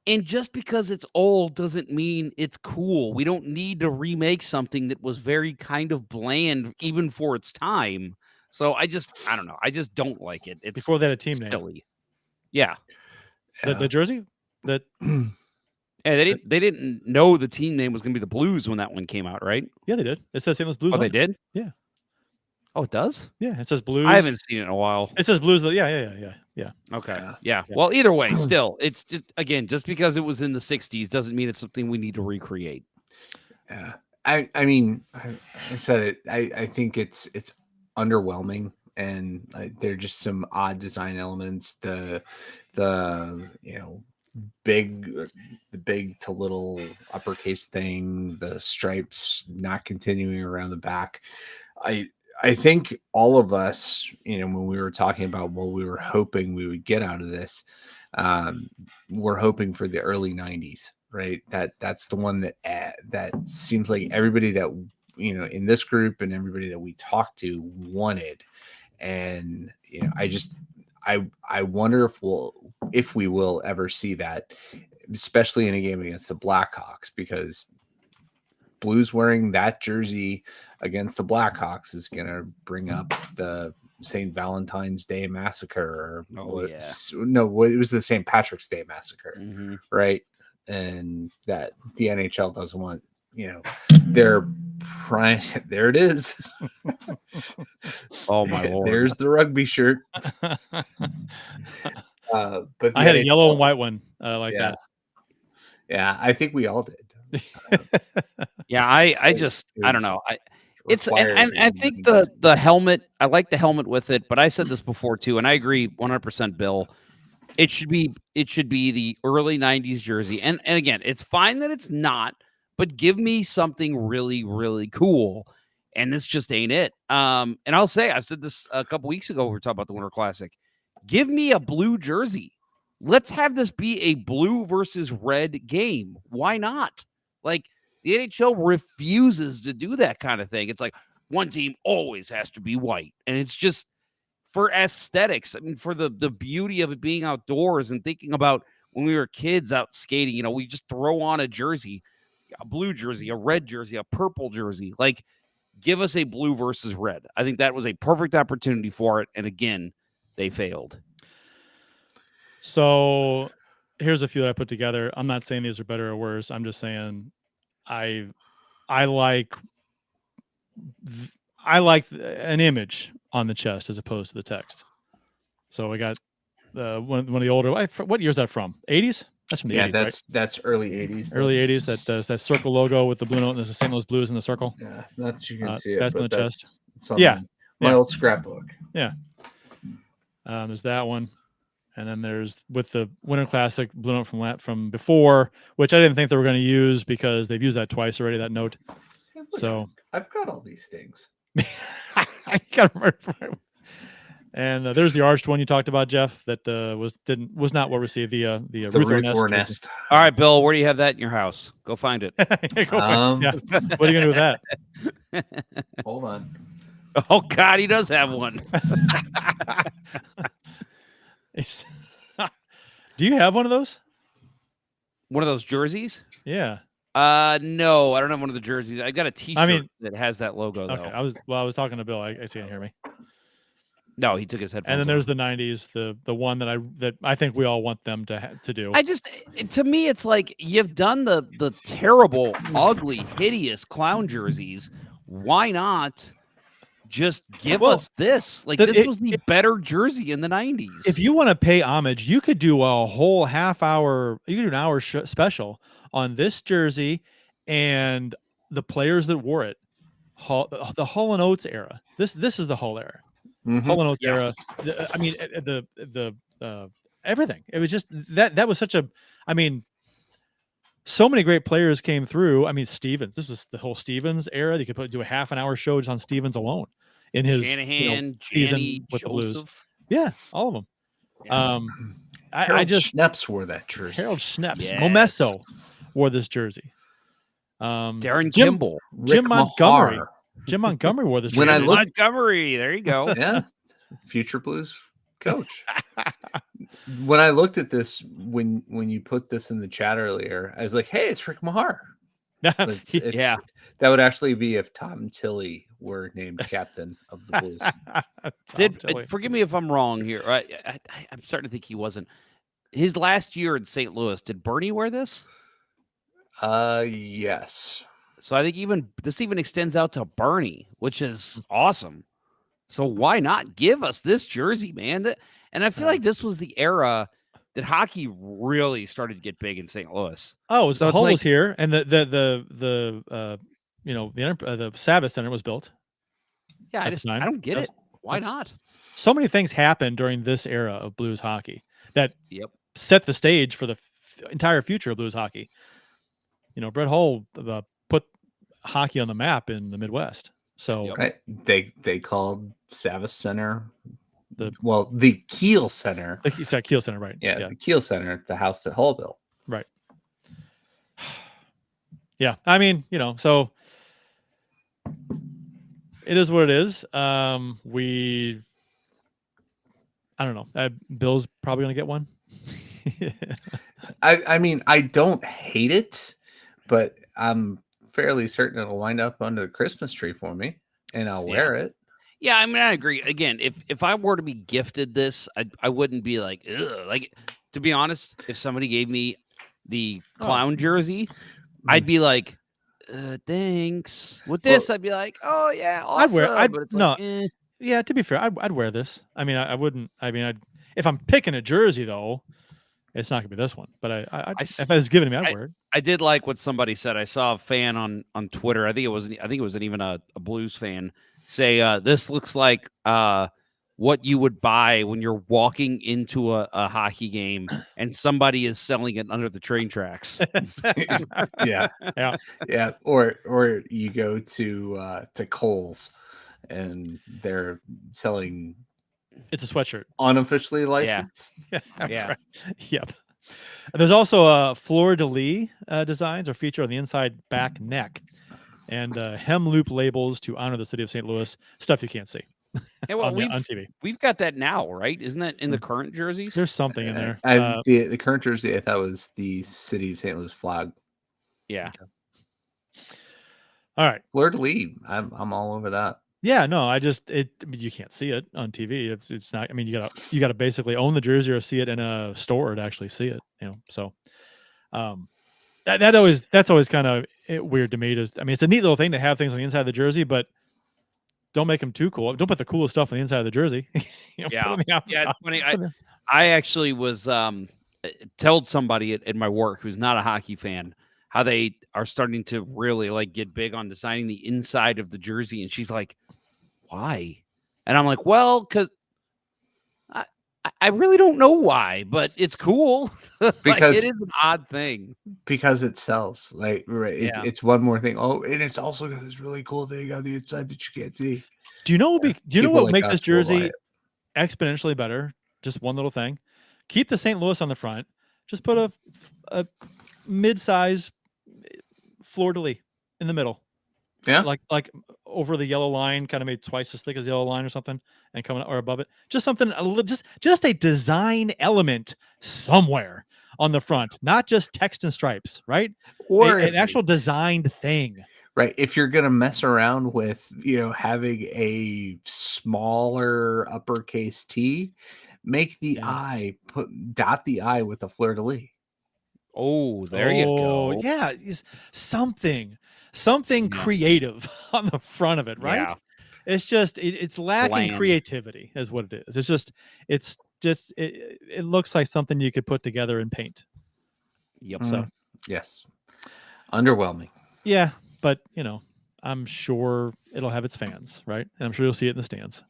and just because it's old doesn't mean it's cool. We don't need to remake something that was very kind of bland even for its time. So I don't know. I just don't like it. It's before they had a team silly. name. Yeah. The jersey that they didn't know the team name was going to be the Blues when that one came out, right? Yeah, they did. It says St. Louis Blues. Oh, they did? Yeah. Oh, it does? Yeah, it says Blues. I haven't seen it in a while. It says Blues. Yeah. Okay. Yeah. Well, either way, still, it's just, again, just because it was in the 60s doesn't mean it's something we need to recreate. Yeah. I mean, I said it. I think it's underwhelming, and there are just some odd design elements. The big to little uppercase thing, the stripes not continuing around the back. I think all of us, when we were talking about what we were hoping we would get out of this, we're hoping for the early 90s, right? That's the one that seems like everybody that, in this group and everybody that we talked to wanted. And, I wonder if we will ever see that, especially in a game against the Blackhawks, because Blues wearing that jersey against the Blackhawks is going to bring up the St. Valentine's Day Massacre. It was the St. Patrick's Day Massacre, right? And that the NHL doesn't want, their prime. There it is. Oh my Lord! There's the rugby shirt. But I had a yellow and white one like that. Yeah, I think we all did. Yeah, I don't know. I think the helmet, I like the helmet with it, but I said this before too, and I agree 100%, Bill. It should be the early 90s jersey. And again, it's fine that it's not, but give me something really, really cool. And this just ain't it. And I'll say, I said this a couple weeks ago, we were talking about the Winter Classic. Give me a blue jersey. Let's have this be a blue versus red game. Why not? Like, the NHL refuses to do that kind of thing. It's like one team always has to be white. And it's just for aesthetics. I mean, for the beauty of it being outdoors and thinking about when we were kids out skating, we just throw on a jersey, a blue jersey, a red jersey, a purple jersey. Like, give us a blue versus red. I think that was a perfect opportunity for it. And again, they failed. So here's a few that I put together. I'm not saying these are better or worse. I'm just saying I like an image on the chest as opposed to the text. So we got one of the older. What year is that from? 80s? That's from the 80s. Yeah, that's early 80s. Early 80s. That circle logo with the blue note and there's the St. Louis Blues in the circle. Yeah, that's you can see it. That's on the chest. My old scrapbook. Yeah. There's that one. And then there's with the Winter Classic blue note from before, which I didn't think they were going to use because they've used that twice already, that note. Yeah, look, so I've got all these things. I got remember. And there's the arched one you talked about, Jeff, that was not what received the Ruth Ornest. All right, Bill, where do you have that in your house? Go find it. What are you gonna do with that? Hold on. Oh God, he does have one. Do you have one of those? One of those jerseys? Yeah. No, I don't have one of the jerseys. I got a T-shirt that has that logo. Though. Okay, I was talking to Bill. I guess he didn't hear me. No, he took his headphones. And then there's the 90s, the one that I think we all want them to do. To me, it's like you've done the terrible, ugly, hideous clown jerseys. Why not just give us this? Like this was the better jersey in the 90s. If you want to pay homage, you could do a whole half hour. You could do an hour special on this jersey and the players that wore it. The Hall & Oates era. This is the Hall era. Mm-hmm. Hall & Oates era. I mean, everything. It was just that was such a, I mean, so many great players came through. I mean, Stevens, this was the whole Stevens era. You could do a half-an-hour show just on Stevens alone in his Shanahan, season Janney, with the Blues. Joseph. Yeah, all of them. Yeah. I just Schneps wore that jersey. Harold Schneps, Yes. Momesso wore this jersey. Darren Kimball, Jim Rick Montgomery. Mahar. Jim Montgomery wore this jersey. When I look- Montgomery, there you go. Yeah, future Blues coach. When I looked at this, when you put this in the chat earlier, I was like, "Hey, it's Rick Mahar." It's, Yeah. that would actually be if Tom Tilley were named captain of the Blues. Forgive me if I'm wrong here. I'm starting to think he wasn't. His last year in St. Louis, did Bernie wear this? Yes. So I think this even extends out to Bernie, which is awesome. So why not give us this jersey, man? And I feel like this was the era that hockey really started to get big in St. Louis. Oh, so it's Hull like- was here, and the Savas Center was built. Yeah, at I the just time. I don't get it. Why that's- not? So many things happened during this era of Blues hockey that Yep. set the stage for the entire future of Blues hockey. Brett Hull put hockey on the map in the Midwest. So Right. They called Savas Center the Kiel Center. the Kiel Center, right? Yeah, the Kiel Center, the house that Hull built. Right. Yeah, I mean, so it is what it is. I don't know. Bill's probably gonna get one. I mean, I don't hate it, but I'm fairly certain it'll wind up under the Christmas tree for me, and I'll wear it. Yeah, I mean, I agree. Again, if I were to be gifted this, I wouldn't be like, ugh. Like, to be honest, if somebody gave me the clown jersey, I'd be like, thanks. With this, I'd be like, oh yeah, awesome. Yeah, to be fair, I'd wear this. I mean, I wouldn't. I mean, if I'm picking a jersey though, it's not gonna be this one. But if I was given to me, I'd wear it. I did like what somebody said. I saw a fan on Twitter. I think it wasn't even a Blues fan say this looks like what you would buy when you're walking into a hockey game and somebody is selling it under the train tracks. Yeah. Or you go to Kohl's and they're selling. It's a sweatshirt, unofficially licensed. Yeah. Right. Yep. There's also fleur de lis designs are featured on the inside back neck, and hem loop labels to honor the city of St. Louis. Stuff you can't see. Yeah, well, on TV. We've got that now, right? Isn't that in the current jerseys? There's something in there. The current jersey I thought was the city of St. Louis flag. Yeah. All right. Fleur de lis. I'm all over that. Yeah, no, you can't see it on TV. It's not. I mean, you gotta basically own the jersey or see it in a store to actually see it. So that's always kind of weird to me. I mean, it's a neat little thing to have things on the inside of the jersey, but don't make them too cool. Don't put the coolest stuff on the inside of the jersey. Yeah, it's funny. I actually was told somebody at my work who's not a hockey fan how they are starting to really like get big on designing the inside of the jersey, and she's like, "Why?" And I'm like, "Well, because I really don't know why, but it's cool. Because it is an odd thing. Because it sells. Like, right, it's one more thing. Oh, and it's also got this really cool thing on the inside that you can't see. Do you know what People would make like this us will buy jersey it. exponentially better? Just one little thing. Keep the St. Louis on the front. Just put a mid-size fleur de lis in the middle. Yeah. Like over the yellow line, kind of made twice as thick as the yellow line or something, and coming or above it. Just something just a design element somewhere on the front, not just text and stripes, right? Or an actual designed thing. Right. If you're gonna mess around with, having a smaller uppercase T, make the I dot the I with a fleur de lis. Oh, there you go. Yeah, is something creative on the front of it, right? Yeah. It's just it's lacking Bland. creativity, is what it is. It looks like something you could put together in paint. Yep. So Yes. Underwhelming. yeah, but I'm sure it'll have its fans, right? And I'm sure you'll see it in the stands.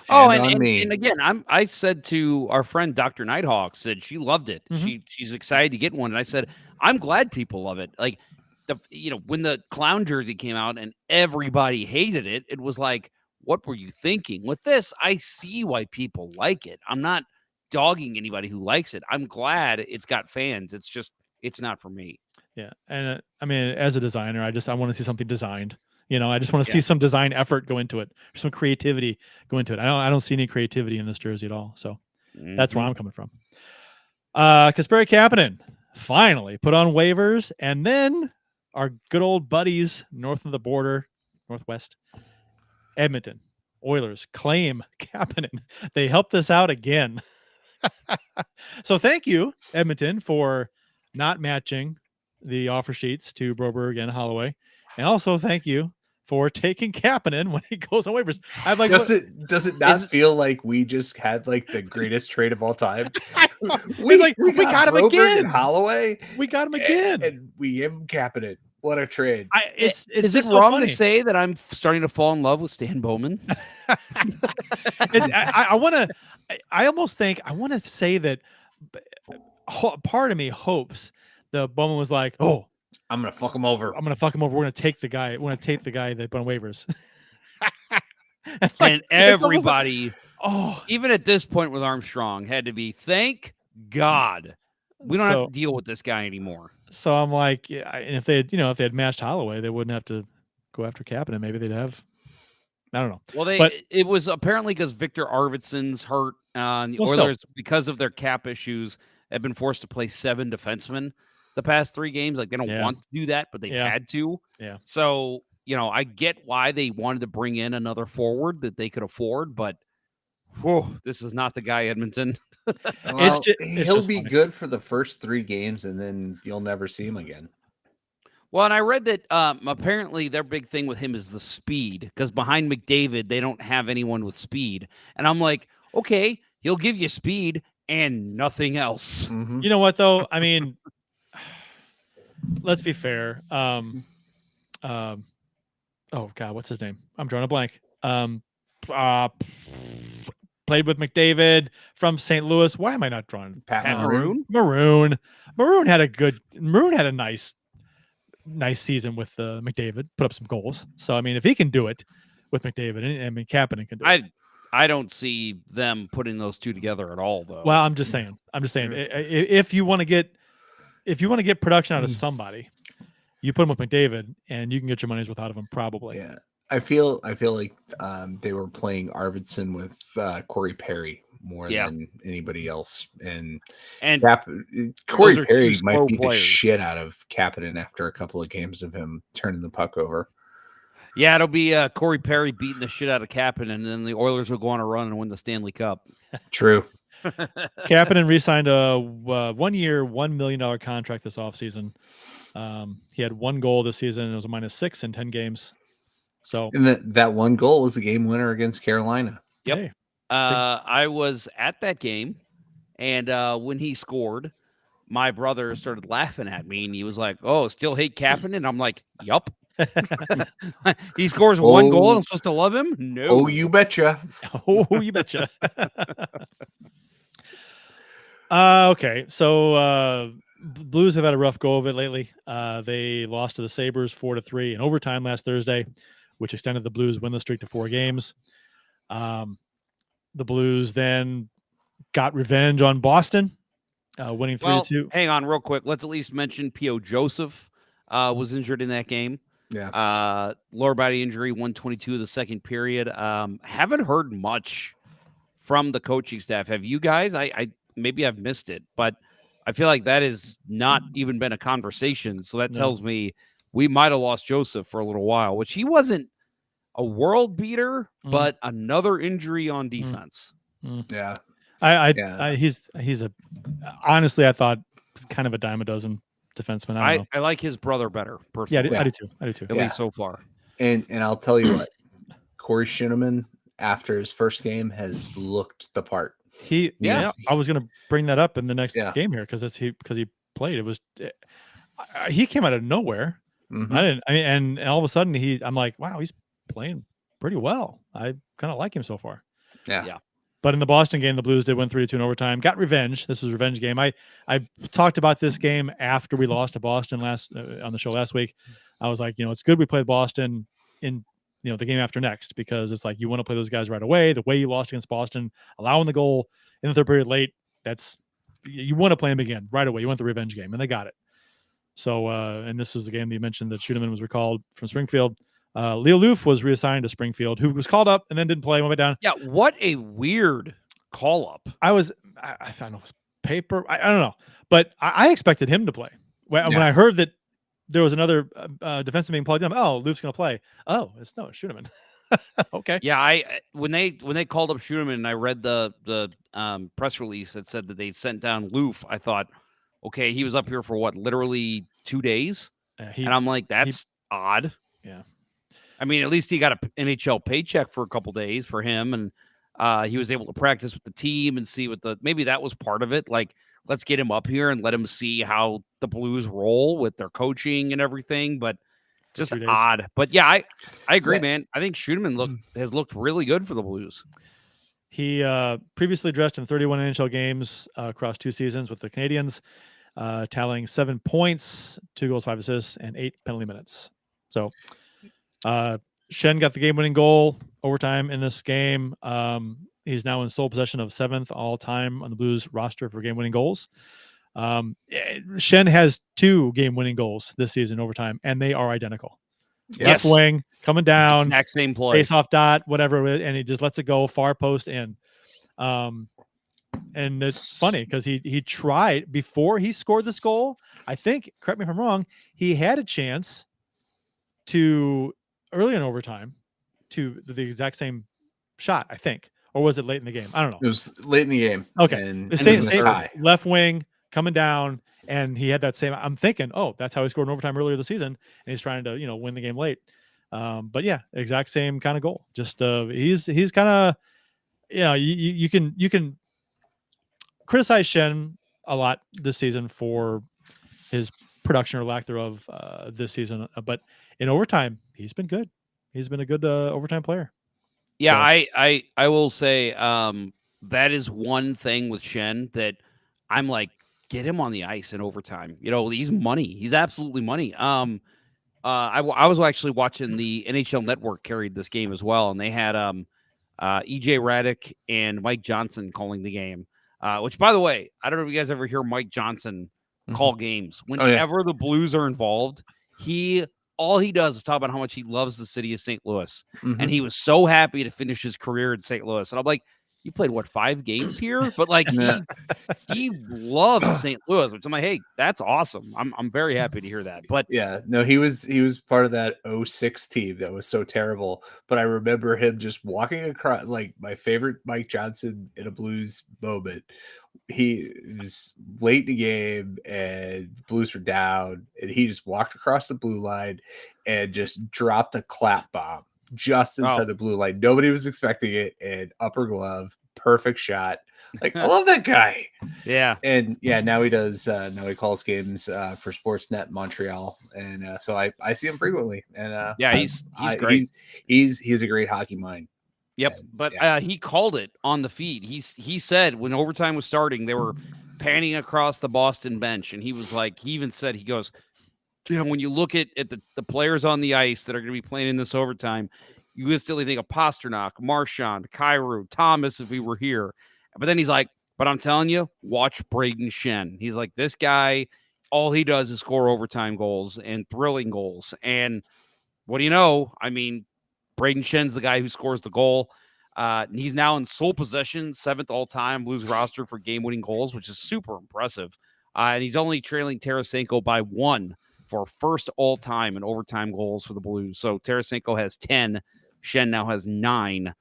Oh, on me. and again, I said to our friend Dr. Nighthawk, said she loved it. She's excited to get one, and I said I'm glad people love it. Like when the clown jersey came out and everybody hated it, it was like, what were you thinking? With this, I see why people like it. I'm not dogging anybody who likes it. I'm glad it's got fans. It's just it's not for me. Yeah, and I mean, as a designer, I want to see something designed. I just want to see some design effort go into it, some creativity go into it. I don't see any creativity in this jersey at all. So that's where I'm coming from. Kasperi Kapanen finally put on waivers, and then our good old buddies north of the border, northwest, Edmonton Oilers claim Kapanen. They helped us out again. So thank you, Edmonton, for not matching the offer sheets to Broberg and Holloway. And also thank you for taking Kapanen when he goes on waivers. I'm like, does it not feel like we just had like the greatest trade of all time? we got him Broberg again. And Holloway. We got him again. And we gave him Kapanen. What a trade. Is it wrong to say that I'm starting to fall in love with Stan Bowman? I want to say that part of me hopes the Bowman was like, oh, I'm gonna fuck him over. We're gonna take the guy. We're gonna take the guy that put on waivers. And everybody, even at this point with Armstrong, had to be thank God we don't have to deal with this guy anymore. So I'm like, and if they had matched Holloway, they wouldn't have to go after Kapanen. Maybe they'd have. I don't know. Well, it was apparently because Victor Arvidsson's hurt. The Oilers, because of their cap issues, have been forced to play 7 defensemen the past 3 games. Like they don't want to do that, but they had to. Yeah. So, I get why they wanted to bring in another forward that they could afford, but this is not the guy, Edmonton. Well, he'll be good for the first 3 games, and then you'll never see him again. Well, and I read that apparently their big thing with him is the speed, because behind McDavid, they don't have anyone with speed. And I'm like, okay, he'll give you speed and nothing else. You know what, though? I mean, let's be fair. Oh God, what's his name? I'm drawing a blank. Played with McDavid from St. Louis. Why am I not drawing? Pat Maroon. Maroon had a nice season with McDavid. Put up some goals. So I mean, if he can do it with McDavid, Kapanen can do it. I don't see them putting those two together at all, though. Well, I'm just saying. If you want to get production out of somebody, you put him with McDavid, and you can get your money's worth out of him, probably. Yeah, I feel like they were playing Arvidsson with Corey Perry more than anybody else, and Corey Perry might beat the shit out of Kapanen after a couple of games of him turning the puck over. Yeah, it'll be Corey Perry beating the shit out of Kapanen, and then the Oilers will go on a run and win the Stanley Cup. True. Kapanen re-signed a 1-year, $1 million contract this offseason. He had 1 goal this season, and it was a -6 in 10 games. So, and that 1 goal was a game winner against Carolina. Yep. Hey. I was at that game, and when he scored, my brother started laughing at me, and he was like, "Oh, still hate Kapanen?" I'm like, "Yup." He scores 1 goal, and I'm supposed to love him? No. Oh, you betcha. You betcha. Okay, so Blues have had a rough go of it lately. They lost to the Sabres 4-3 in overtime last Thursday, which extended the Blues win streak to 4 games. The Blues then got revenge on Boston, winning 3-2. Hang on real quick. Let's at least mention P.O. Joseph was injured in that game. Yeah. Lower body injury, 1:22 of the second period. Haven't heard much from the coaching staff. Have you guys? I maybe I've missed it, but I feel like that has not even been a conversation. So that tells me we might have lost Joseph for a little while, which he wasn't a world beater, but another injury on defense. Yeah. He's honestly, I thought kind of a dime a dozen defenseman. I like his brother better personally. Yeah, I do too. At least so far. And I'll tell you what, Corey Shinneman after his first game has looked the part. I was going to bring that up in the next game here because he played. It was he came out of nowhere. And all of a sudden I'm like, wow, he's playing pretty well. I kind of like him so far. Yeah. But in the Boston game, the Blues did win 3-2 in overtime. Got revenge. This was a revenge game. I talked about this game after we lost to Boston on the show last week. I was like, it's good we played Boston in the game after next, because it's like you want to play those guys right away. The way you lost against Boston, allowing the goal in the third period late, you want to play them again right away. You want the revenge game, and they got it. So, and this was the game that you mentioned that Schueneman was recalled from Springfield. Leo Loof was reassigned to Springfield, who was called up and then didn't play, went down. Yeah, what a weird call up. I don't know if it was paper. I don't know, but I expected him to play. When I heard that there was another defenseman being plugged in, Loof's going to play. Oh, it's Schueneman. Okay. Yeah, when they called up Schueneman and I read the press release that said that they sent down Loof, I thought, okay, he was up here for what, literally 2 days? And I'm like, that's odd. Yeah. I mean, at least he got an NHL paycheck for a couple days for him, and he was able to practice with the team and see maybe that was part of it. Like, let's get him up here and let him see how the Blues roll with their coaching and everything. But just odd. But yeah, I agree, man. I think Schueneman has looked really good for the Blues. He previously dressed in 31 NHL games across 2 seasons with the Canadiens, tallying 7 points, 2 goals, 5 assists, and 8 penalty minutes. So Schenn got the game-winning goal overtime in this game. He's now in sole possession of 7th all-time on the Blues roster for game-winning goals. Schenn has 2 game-winning goals this season overtime, and they are identical. Yes. Left wing coming down, exact same play, face-off dot, whatever, and he just lets it go far post in. And it's funny because he tried before he scored this goal. I think, correct me if I'm wrong, he had a chance to early in overtime to the exact same shot, I think, or was it late in the game? I don't know. It was late in the game. Okay, and the same left wing coming down, and he had that same. I'm thinking, that's how he scored in overtime earlier this season, and he's trying to win the game late. But yeah, exact same kind of goal. Just he's kind of you can criticize Schenn a lot this season for his production or lack thereof this season, but in overtime he's been good. He's been a good overtime player. Yeah, so. I will say that is one thing with Schenn that I'm like, get him on the ice in overtime. He's money. He's absolutely money. I was actually watching the NHL Network carried this game as well, and they had EJ Radick and Mike Johnson calling the game. Which, by the way, I don't know if you guys ever hear Mike Johnson call games. Whenever the Blues are involved, all he does is talk about how much he loves the city of St. Louis. And he was so happy to finish his career in St. Louis. And I'm like, you played, 5 games here? But, like, he loves St. Louis, which I'm like, hey, that's awesome. I'm very happy to hear that. But yeah, no, he was part of that 06 team that was so terrible. But I remember him just walking across, like, my favorite Mike Johnson in a Blues moment. He was late in the game and the Blues were down, and he just walked across the blue line and just dropped a clap bomb just inside the blue line. Nobody was expecting it, and upper glove, perfect shot. Like, I love that guy. Yeah. And yeah, now he does. Now he calls games for Sportsnet Montreal, and so I see him frequently. And yeah, he's great. He's a great hockey mind. Yep, but he called it on the feed. He said when overtime was starting, they were panning across the Boston bench, and he was like, he even said, he goes, when you look at the players on the ice that are going to be playing in this overtime, you instantly think of Pasternak, Marchand, Kyrou, Thomas if he were here. But then he's like, but I'm telling you, watch Brayden Schenn. He's like, this guy, all he does is score overtime goals and thrilling goals. And what do you know? I mean, Brayden Schenn's the guy who scores the goal. He's now in sole possession, 7th all-time Blues roster for game-winning goals, which is super impressive. And he's only trailing Tarasenko by 1 for first all-time in overtime goals for the Blues. So Tarasenko has 10. Schenn now has 9.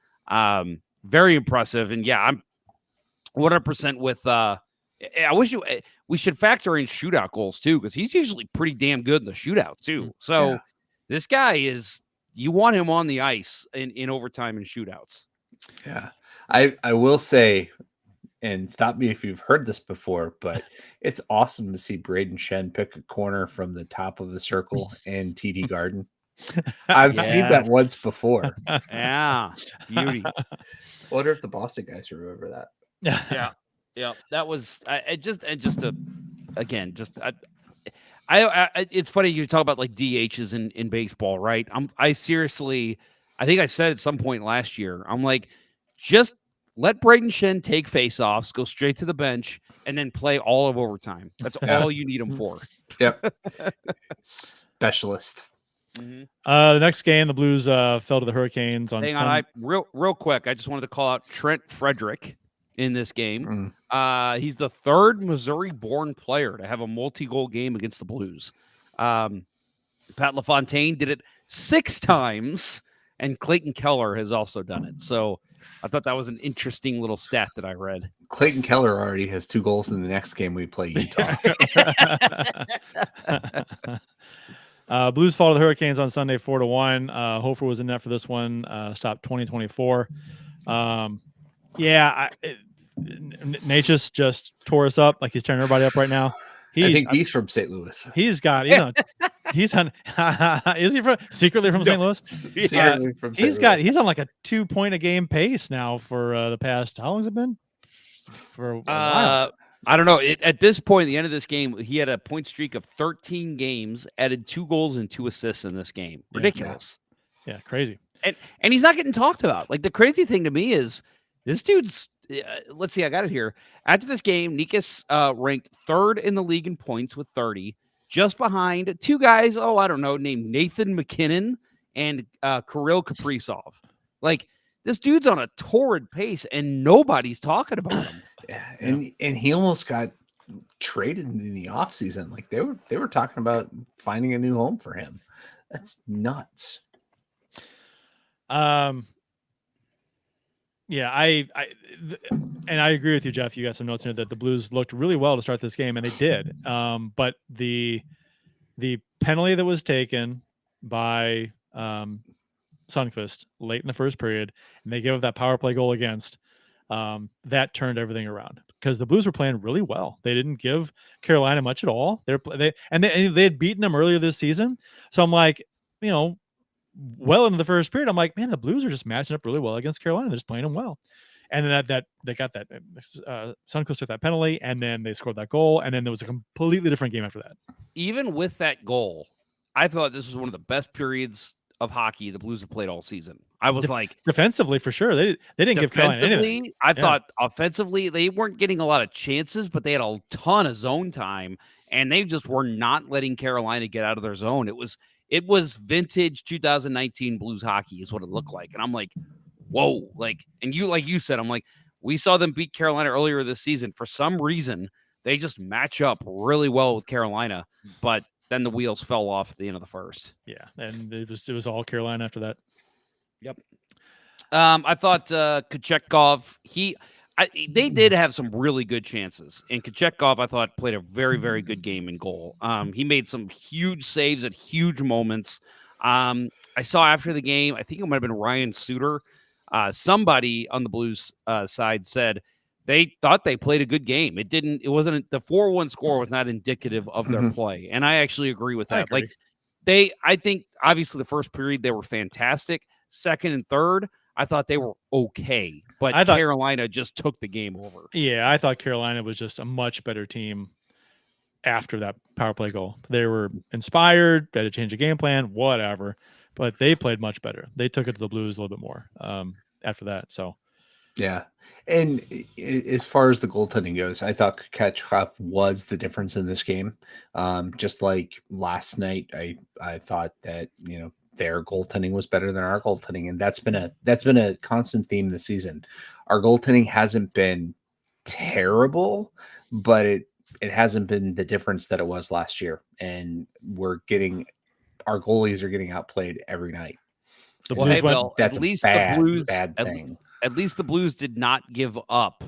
Very impressive. And yeah, I'm 100% with I wish we should factor in shootout goals too, because he's usually pretty damn good in the shootout too. So this guy is, you want him on the ice in overtime and shootouts. Yeah. I will say, and stop me if you've heard this before, but it's awesome to see Brayden Schenn pick a corner from the top of the circle in TD Garden. I've seen that once before. Yeah, beauty. Wonder if the Boston guys remember that. Yeah. That was it's funny you talk about like DHs in baseball, right? I seriously, I think I said at some point last year, I'm like, just let Braden Shen take faceoffs, go straight to the bench, and then play all of overtime. That's all you need him for. Yep. Specialist. Mm-hmm. The next game, the Blues fell to the Hurricanes on. Hang on, real quick. I just wanted to call out Trent Frederick in this game. He's the third Missouri-born player to have a multi-goal game against the Blues. Pat LaFontaine did it 6 times, and Clayton Keller has also done it. So I thought that was an interesting little stat that I read. Clayton Keller already has 2 goals in the next game we play Utah. Blues fall to the Hurricanes on Sunday 4-1. Hofer was in net for this one. Stopped 2024. Natchez just tore us up like he's tearing everybody up right now. I think he's from St. Louis. He's got, he's on. Is he secretly from St. Louis? Secretly from St. He's Louis. he's on like a 2-point a game pace now for the past. How long has it been? For a while. I don't know. At this point, at the end of this game, he had a point streak of 13 games, added 2 goals and 2 assists in this game. Ridiculous. Yeah, crazy. And he's not getting talked about. Like, the crazy thing to me is this dude's. Let's see. I got it here. After this game, Nikas ranked 3rd in the league in points with 30, just behind 2 guys. I don't know, named Nathan McKinnon and Kirill Kaprizov. Like, this dude's on a torrid pace, and nobody's talking about him. Yeah, and he almost got traded in the offseason. Like they were talking about finding a new home for him. That's nuts. Yeah, I agree with you, Jeff. You got some notes in there that the Blues looked really well to start this game, and they did. But the penalty that was taken by Sundqvist late in the first period, and they gave up that power play goal against, that turned everything around because the Blues were playing really well. They didn't give Carolina much at all. They had beaten them earlier this season. So I'm like, well into the first period, I'm like, man, the Blues are just matching up really well against Carolina. They're just playing them well. And then that they got that Sundqvist took that penalty, and then they scored that goal, and then there was a completely different game after that. Even with that goal, I thought this was one of the best periods of hockey the Blues have played all season. I was like, defensively for sure. They didn't give Carolina anything. I thought offensively they weren't getting a lot of chances, but they had a ton of zone time, and they just were not letting Carolina get out of their zone. It was vintage 2019 Blues hockey is what it looked like. And I'm like, whoa, like you said, I'm like, we saw them beat Carolina earlier this season. For some reason, they just match up really well with Carolina, but then the wheels fell off at the end of the first. Yeah, and it was all Carolina after that. Yep. I thought Kochetkov, they did have some really good chances. And Kochetkov, I thought, played a very, very good game in goal. He made some huge saves at huge moments. I saw after the game, I think it might have been Ryan Suter. Somebody on the Blues side said they thought they played a good game. It wasn't the 4-1 score was not indicative of their play. And I actually agree with that. Like I think obviously the first period they were fantastic. Second and third, I thought they were okay, but Carolina just took the game over. Yeah, I thought Carolina was just a much better team after that power play goal. They were inspired, they had to change the game plan, whatever, but they played much better. They took it to the Blues a little bit more after that. So, yeah. And as far as the goaltending goes, I thought Kochetkov was the difference in this game. Just like last night, I thought that, their goaltending was better than our goaltending. And that's been a constant theme this season. Our goaltending hasn't been terrible, but it hasn't been the difference that it was last year. And our goalies are getting outplayed every night. At least the Blues did not give up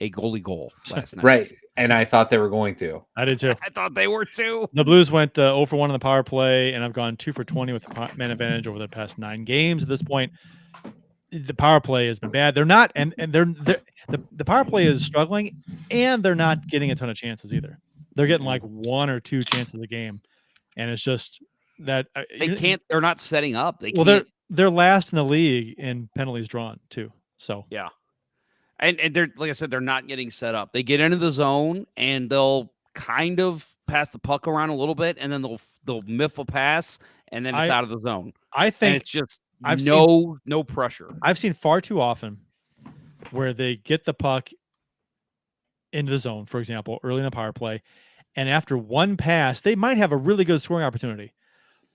a goalie goal last night. Right. And I thought they were going to. I did too. I thought they were too. The Blues went 0 for 1 on the power play, and I've gone 2 for 20 with the man advantage over the past 9 games. At this point, the power play has been bad. They're not, and the power play is struggling, and they're not getting a ton of chances either. They're getting like 1 or 2 chances a game, and it's just that they're not setting up. They're last in the league in penalties drawn too. So yeah. And they're, like I said, they're not getting set up. They get into the zone and they'll kind of pass the puck around a little bit, and then they'll miff a pass, and then it's out of the zone. I think and it's just no pressure. I've seen far too often where they get the puck into the zone, for example, early in a power play, and after one pass, they might have a really good scoring opportunity,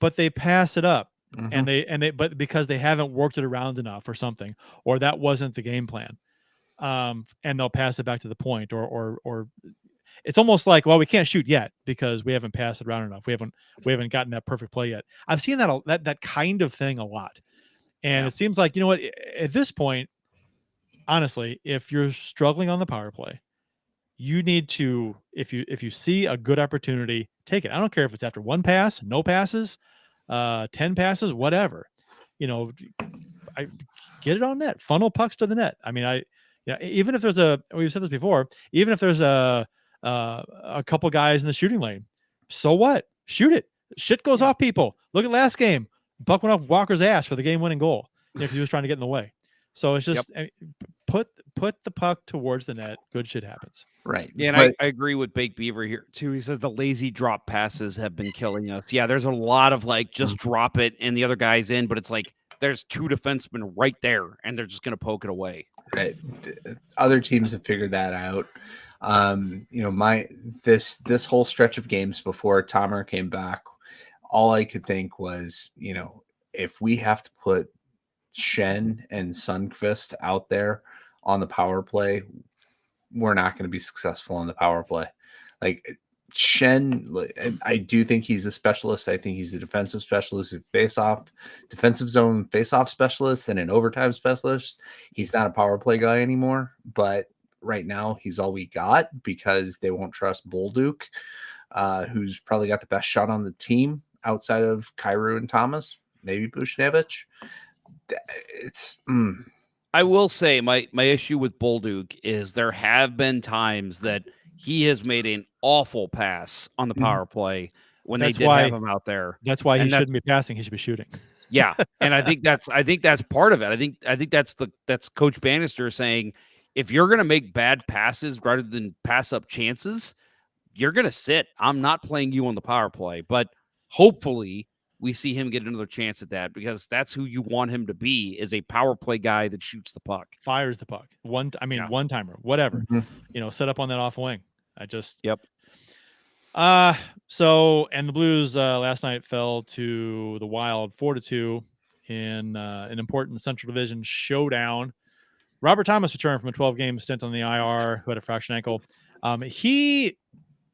but they pass it up. Mm-hmm. But because they haven't worked it around enough or something, or that wasn't the game plan. And they'll pass it back to the point, or it's almost like, well, we can't shoot yet because we haven't passed it around enough. We haven't gotten that perfect play yet. I've seen that kind of thing a lot, and it seems like, you know what, at this point, honestly, if you're struggling on the power play, you need to, if you see a good opportunity, take it. I don't care if it's after one pass, no passes, 10 passes, whatever. I get it on net, funnel pucks to the net. I mean, even if there's we've said this before, even if there's a couple guys in the shooting lane, so what? Shoot it. Shit goes off people. Look at last game. Puck went off Walker's ass for the game-winning goal because he was trying to get in the way. So it's just put the puck towards the net. Good shit happens. Right. Yeah, and I agree with Baked Beaver here too. He says the lazy drop passes have been killing us. Yeah, there's a lot of just drop it and the other guy's in, but it's like there's two defensemen right there and they're just going to poke it away. Right. Other teams have figured that out. This whole stretch of games before Tomer came back, all I could think was, if we have to put Shen and Sundqvist out there on the power play, we're not going to be successful on the power play. Like Shen, I do think he's a specialist. I think he's a defensive specialist, defensive zone face-off specialist, and an overtime specialist. He's not a power play guy anymore, but right now he's all we got because they won't trust Bolduc, who's probably got the best shot on the team outside of Kyrou and Thomas, maybe Buchnevich. I will say my issue with Bolduc is there have been times that he has made an awful pass on the power play when they did have him out there. That's why he shouldn't be passing. He should be shooting. Yeah, and I think that's part of it. I think that's Coach Bannister saying, if you're going to make bad passes rather than pass up chances, you're going to sit. I'm not playing you on the power play, but hopefully we see him get another chance at that, because that's who you want him to be, is a power play guy that shoots the puck, fires the puck. One timer, whatever, set up on that off wing. So, and the Blues last night fell to the Wild 4-2 in an important Central Division showdown. Robert Thomas returned from a 12-game stint on the IR, who had a fractured ankle. He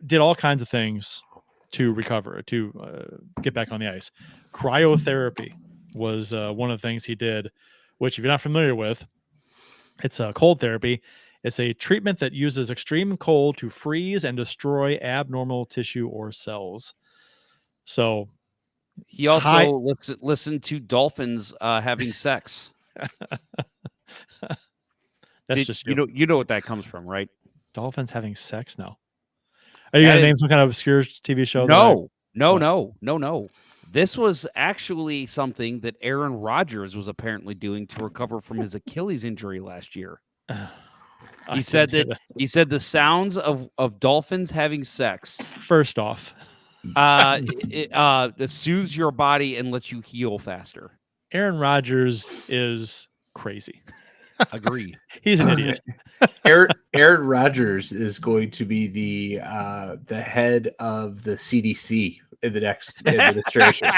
did all kinds of things to recover, to get back on the ice. Cryotherapy was one of the things he did, which, if you're not familiar with, it's cold therapy. It's a treatment that uses extreme cold to freeze and destroy abnormal tissue or cells. So he also listened to dolphins having sex. That's just you know what that comes from, right? Dolphins having sex? No. Are you going to name some kind of obscure TV show? No. This was actually something that Aaron Rodgers was apparently doing to recover from his Achilles injury last year. He said the sounds of dolphins having sex, first off, it soothes your body and lets you heal faster. Aaron Rodgers is crazy. Agreed. He's an idiot. Aaron Rodgers is going to be the head of the CDC in the next administration.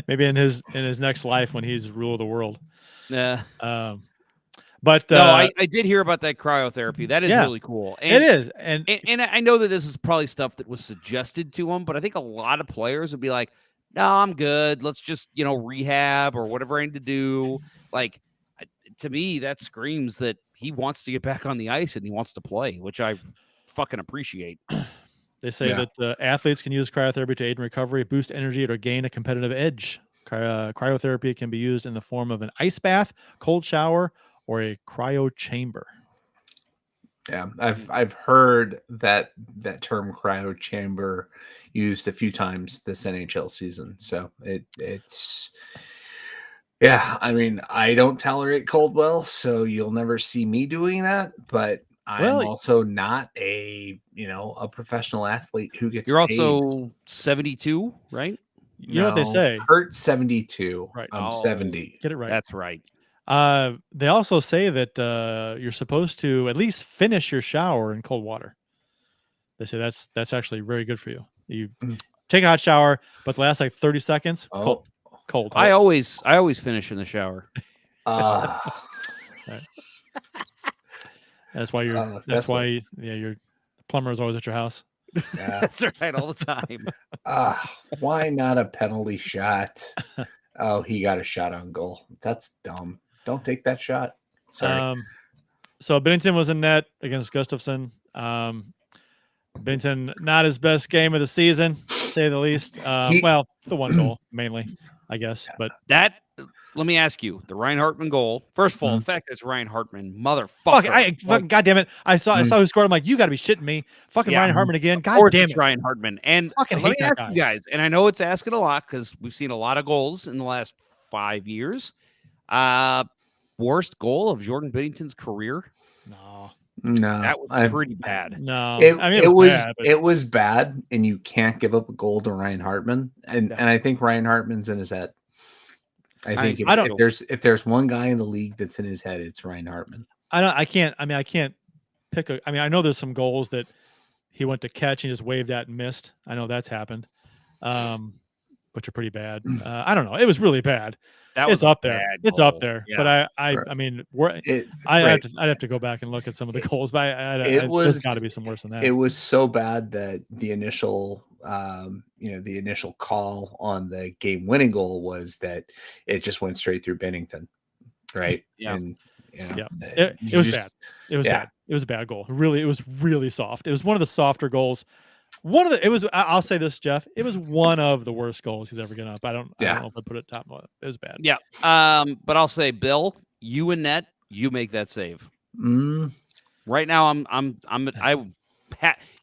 Maybe in his next life when he's rule of the world. Yeah. But no, I did hear about that cryotherapy. That is really cool. And, it is. And I know that this is probably stuff that was suggested to him, but I think a lot of players would be like, no, I'm good. Let's just, rehab or whatever I need to do. Like, to me, that screams that he wants to get back on the ice and he wants to play, which I fucking appreciate. They say that athletes can use cryotherapy to aid in recovery, boost energy, or gain a competitive edge. Cryotherapy can be used in the form of an ice bath, cold shower, or a cryo chamber. Yeah, I've heard that term cryo chamber used a few times this NHL season. So it's yeah, I mean, I don't tolerate cold well, so you'll never see me doing that, but I'm Well, also not a professional athlete who gets You're paid. also 72, right? you know what they No, say, Kurt's 72. right? I'm Oh, 70. Get it right. That's right. They also say that you're supposed to at least finish your shower in cold water. They say that's actually very good for you. You Mm. take a hot shower, but the last like 30 seconds, Oh, cold. I always finish in the shower. Right. That's why you're. that's That's what- why your plumber is always at your house. yeah. That's right, all the time. Why not a penalty shot? Oh, he got a shot on goal. That's dumb. Don't take that shot. Sorry. So Bennington was in net against Gustafsson. Bennington, not his best game of the season, to say the least. Well, the one goal mainly, I guess. But That, let me ask you, the Ryan Hartman goal. First of all, Mhm. the fact that it's Ryan Hartman, motherfucker. fucking goddamn it! I saw who scored. I'm like, you got to be shitting me. Fucking Yeah. Ryan Hartman again. Of God course damn it's it! Ryan Hartman. And Fucking let hate me that ask guy. you guys, and I know it's asking a lot because we've seen a lot of goals in the last 5 years. Worst goal of Jordan Binnington's career? No, That was pretty bad. No, It, I mean it was bad, but it was bad, and you can't give up a goal to Ryan Hartman, and I think Ryan Hartman's in his head. I think if there's one guy in the league that's in his head, it's Ryan Hartman. I can't pick a. I mean, I know there's some goals that he went to catch and just waved at and missed. I know that's happened, which are pretty bad. I don't know. It was really bad. That was It's up there. bad It's goal. up there. Yeah. But I mean, I'd have to go back and look at some of the goals. But there's got to be some worse than that. It was so bad that the initial, the initial call on the game-winning goal was that it just went straight through Bennington, right? Yeah. And it was bad. It was bad. It was a bad goal. Really, it was really soft. It was one of the softer goals. I'll say this, Jeff. It was one of the worst goals he's ever given up. I don't know if I put it top. It was bad. Yeah. But I'll say, Bill, you and net, you make that save. Right now,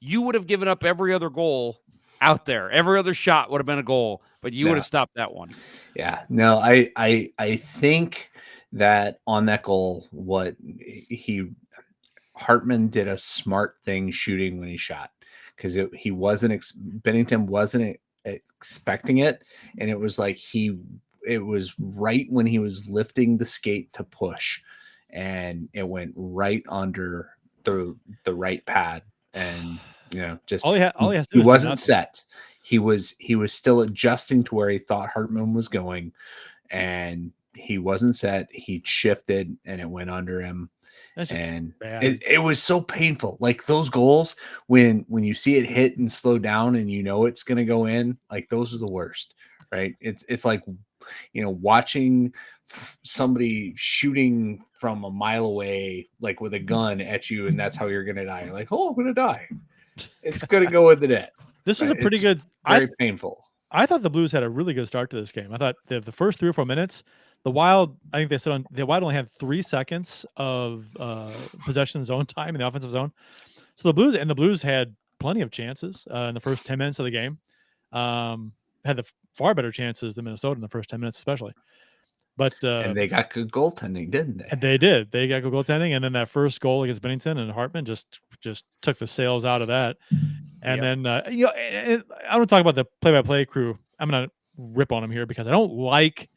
you would have given up every other goal out there. Every other shot would have been a goal, but you would have stopped that one. Yeah. No, I think that on that goal, Hartman did a smart thing shooting when he shot. Because Bennington wasn't expecting it, and it was like it was right when he was lifting the skate to push, and it went right under the right pad, and just all he has to he do wasn't set. He was still adjusting to where he thought Hartman was going, and he wasn't set. He shifted, and it went under him. And it was so painful. Like those goals, when you see it hit and slow down and it's going to go in, like those are the worst, right? It's like, watching somebody shooting from a mile away, like with a gun at you, and that's how you're going to die. You're like, oh, I'm going to die. It's going to go in the net. This was a pretty good. Very painful. I thought the Blues had a really good start to this game. I thought the first 3 or 4 minutes, the Wild, I think they said the Wild only had 3 seconds of possession zone time in the offensive zone. So the Blues had plenty of chances in the first 10 minutes of the game. Had the far better chances than Minnesota in the first 10 minutes, especially. But and they got good goaltending, didn't they? And they did. They got good goaltending, and then that first goal against Bennington and Hartman just took the sails out of that. And then and I want to talk about the play-by-play crew. I'm gonna rip on them here because I don't like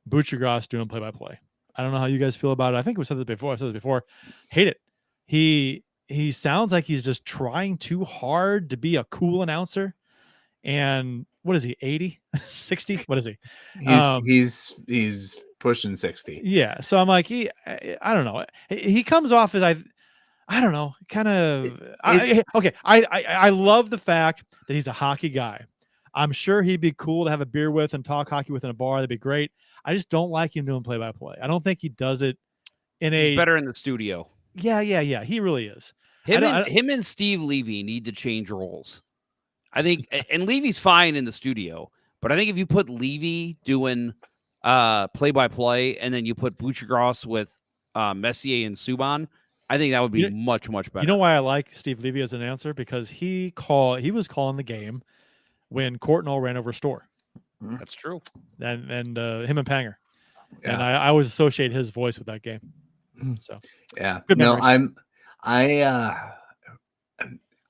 Beaut doing play-by-play. I don't know how you guys feel about it. I think we said this before. I said this before. Hate it. He sounds like he's just trying too hard to be a cool announcer. And what is he? 80, 60? What is he? He's pushing 60. Yeah. So I'm like, I don't know. He comes off as I don't know, kind of. Okay. I love the fact that he's a hockey guy. I'm sure he'd be cool to have a beer with and talk hockey with in a bar. That'd be great. I just don't like him doing play-by-play. I don't think he does it He's better in the studio. Yeah. He really is. Him and Steve Levy need to change roles. I think, and Levy's fine in the studio, but I think if you put Levy doing play-by-play and then you put Beaut with Messier and Subban, I think that would be much better. You know why I like Steve Levy as an announcer? Because he was calling the game when Courtnall ran over Storr. That's true. And him and Panger. Yeah. And I always associate his voice with that game. So yeah. Good No, memories.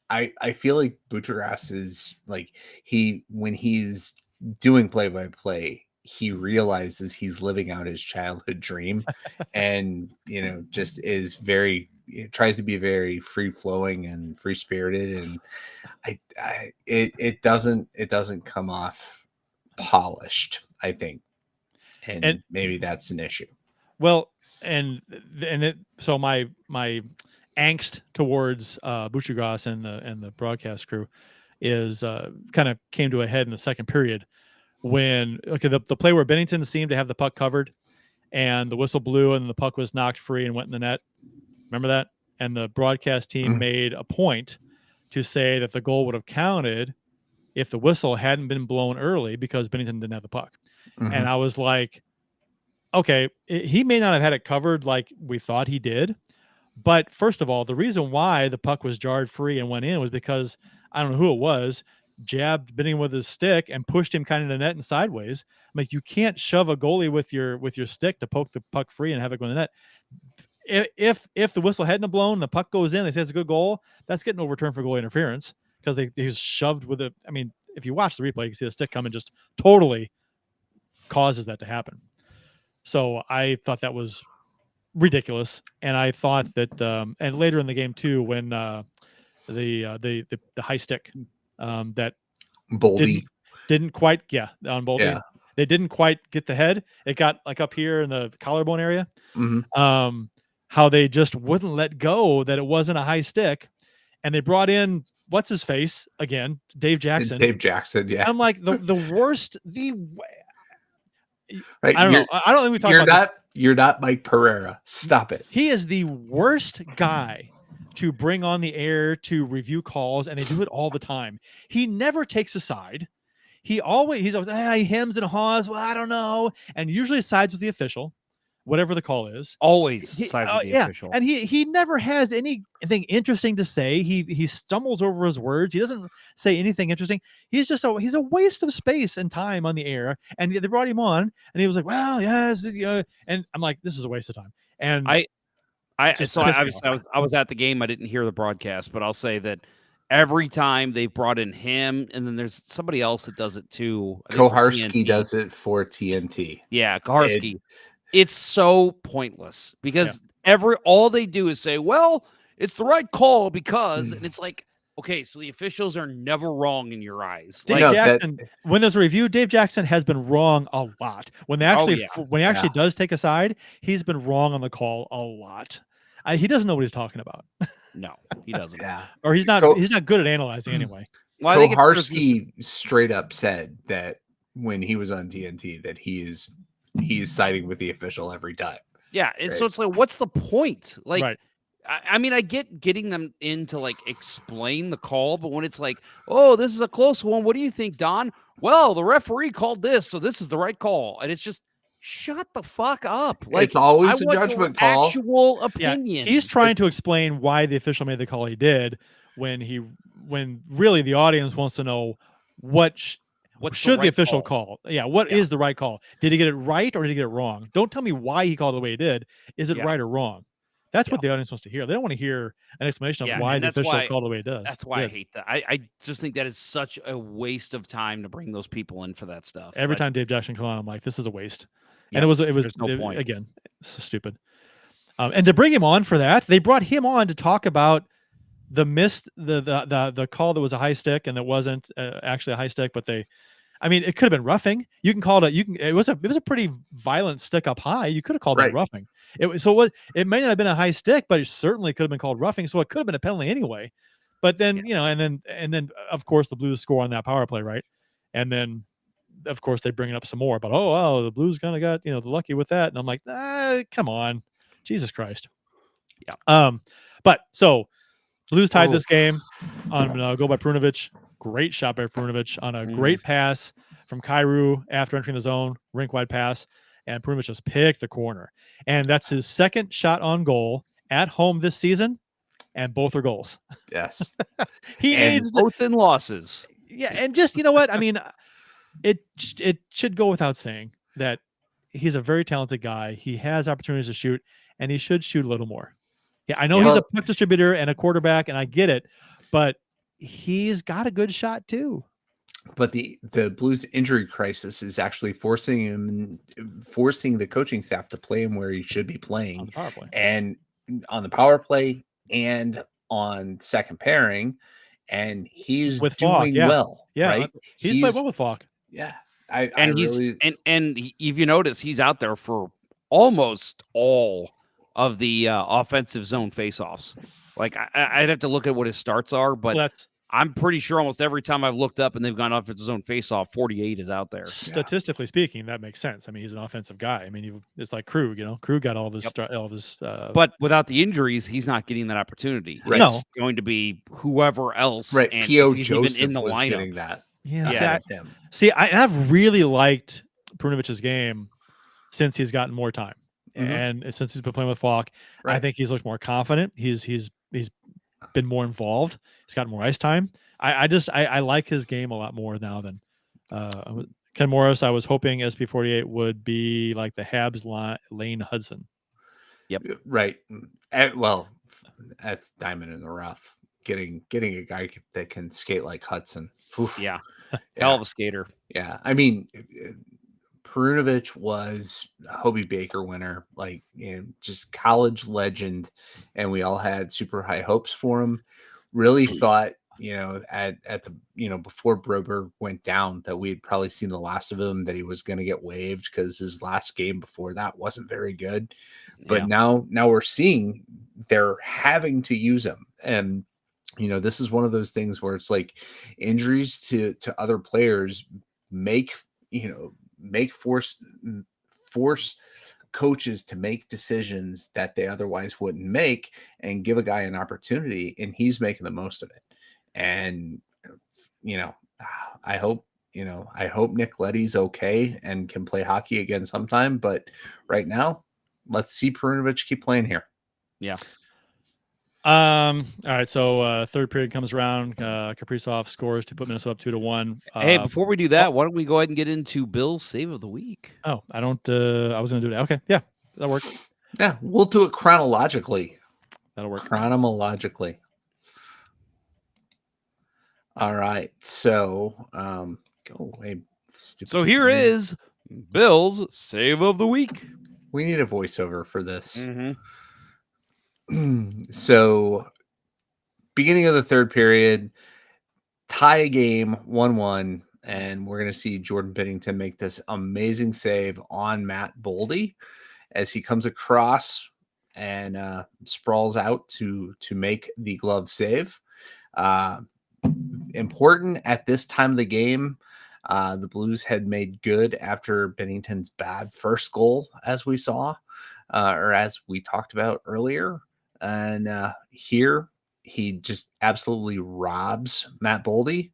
I feel like Bucharest is like when he's doing play-by-play, he realizes he's living out his childhood dream and just tries to be very free-flowing and free-spirited, and it doesn't come off polished, I think, and maybe that's an issue. Well, so my angst towards Bucharest and the broadcast crew is kind of came to a head in the second period when the play where Bennington seemed to have the puck covered and the whistle blew and the puck was knocked free and went in the net. Remember that? And the broadcast team made a point to say that the goal would have counted if the whistle hadn't been blown early because Bennington didn't have the puck. And I was like, okay, he may not have had it covered like we thought he did. But first of all, the reason why the puck was jarred free and went in was because I don't know who it was, jabbed Bennington with his stick and pushed him kind of in the net and sideways. I'm like, you can't shove a goalie with your stick to poke the puck free and have it go in the net. If the whistle hadn't blown, the puck goes in, they say it's a good goal, that's getting overturned for goalie interference because he was shoved with it. I mean, if you watch the replay, you can see the stick come and just totally causes that to happen. So I thought that was ridiculous, and I thought that and later in the game too, when the high stick that Boldy didn't quite on Boldy, they didn't quite get the head. It got like up here in the collarbone area. How they just wouldn't let go that it wasn't a high stick, and they brought in what's his face again, Dave Jackson. Yeah. I'm like the worst. Right. I don't know. I don't think we talk about this. You're not Mike Pereira. Stop it. He is the worst guy to bring on the air to review calls, and they do it all the time. He never takes a side. He's always he hems and haws. Well, I don't know, and usually sides with the official, whatever the call is. Always sides with the official. And he never has anything interesting to say. He stumbles over his words. He doesn't say anything interesting. He's a waste of space and time on the air. And they brought him on, and he was like, "Well, yes," and I'm like, "This is a waste of time." And I was at the game. I didn't hear the broadcast, but I'll say that every time they've brought in him, and then there's somebody else that does it too. Koharski does it for TNT. Yeah, Koharski. It's so pointless because all they do is say, well, it's the right call because, and it's like, okay, so the officials are never wrong in your eyes. Dave Jackson, when there's a review, Dave Jackson has been wrong a lot. When he actually does take a side, he's been wrong on the call a lot. He doesn't know what he's talking about. No, he doesn't. Or he's not good at analyzing anyway. Well, Koharski straight up said that when he was on TNT that he's siding with the official every time. Yeah, so it's like, what's the point? Like, I mean, I get getting them in to like explain the call, but when it's like, oh, this is a close one. What do you think, Don? Well, the referee called this, so this is the right call, and it's just shut the fuck up. Like, it's always a judgment call. Actual opinion. Yeah, he's trying to explain why the official made the call he did when really the audience wants to know what should the official call? Yeah, what is the right call? Did he get it right or did he get it wrong? Don't tell me why he called it the way he did. Is it right or wrong? That's what the audience wants to hear. They don't want to hear an explanation of why the official called the way it does. That's why I hate that. I just think that is such a waste of time to bring those people in for that stuff. Every time Dave Jackson comes on, I'm like, this is a waste. And it was no point. Again, it's so stupid. And to bring him on for that, they brought him on to talk about the call that was a high stick and it wasn't actually a high stick, but it could have been roughing. You can call it. It was a pretty violent stick up high. You could have called it roughing. It may not have been a high stick, but it certainly could have been called roughing. So it could have been a penalty anyway. But then and then of course the Blues score on that power play, right? And then of course they bring it up some more. But the Blues kind of got the lucky with that. And I'm like, come on, Jesus Christ. Yeah. But so Blues tied this game on goal by Perunovic. Great shot by Perunovic on a great pass from Kyrou after entering the zone, rink wide pass, and Perunovic just picked the corner. And that's his second shot on goal at home this season, and both are goals. Yes. He And needs Both in losses. Yeah, and just you know what I mean, it should go without saying that he's a very talented guy. He has opportunities to shoot, and he should shoot a little more. Yeah, I know he's a puck distributor and a quarterback, and I get it, but he's got a good shot too. But the Blues injury crisis is actually forcing the coaching staff to play him where he should be playing, On the power play. and on the power play and on second pairing, and he's With doing Falk, yeah. well. Yeah, right? he's played well with Falk. Yeah, And if you notice, he's out there for almost all of the offensive zone faceoffs. Like I'd have to look at what his starts are, but I'm pretty sure almost every time I've looked up and they've gone offensive zone faceoff, 48 is out there. Statistically speaking, that makes sense. I mean, he's an offensive guy. I mean, it's like Krug. Krug got all of his. But without the injuries, he's not getting that opportunity. Right. It's going to be whoever else. Right. And P.O. if he's Joseph even in the was lineup. getting that. Yeah. Him. I've really liked Perunovich's game since he's gotten more time, and since he's been playing with Falk. Right. I think he's looked more confident. He's been more involved. He's got more ice time. I like his game a lot more now than Ken Morris. I was hoping SP48 would be like the Habs Lane Hudson. Yep. Right. Well, that's diamond in the rough. Getting a guy that can skate like Hudson. Oof. Yeah. Hell of a skater. Yeah. I mean, Perunovich was a Hobie Baker winner, like, just college legend. And we all had super high hopes for him. Really thought, at the, before Broberg went down, that we had probably seen the last of him, that he was going to get waived because his last game before that wasn't very good. But now we're seeing they're having to use him. And, this is one of those things where it's like injuries to other players make force coaches to make decisions that they otherwise wouldn't make, and give a guy an opportunity, and he's making the most of it. And I hope Nick Leddy's okay and can play hockey again sometime, but right now let's see Perunovich keep playing here. Yeah. All right, so third period comes around. Kaprizov scores to put Minnesota up 2-1. Hey, before we do that, why don't we go ahead and get into Bill's save of the week? Oh, I don't. I was going to do that. Okay, yeah, that'll work. Yeah, we'll do it chronologically. That'll work. Chronologically. All right, so go away. So here is Bill's save of the week. We need a voiceover for this. Mm-hmm. So, beginning of the third period, tie game 1-1, and we're going to see Jordan Binnington make this amazing save on Matt Boldy as he comes across and sprawls out to make the glove save. Important at this time of the game. The Blues had made good after Binnington's bad first goal, as we saw, or as we talked about earlier. And here he just absolutely robs Matt Boldy.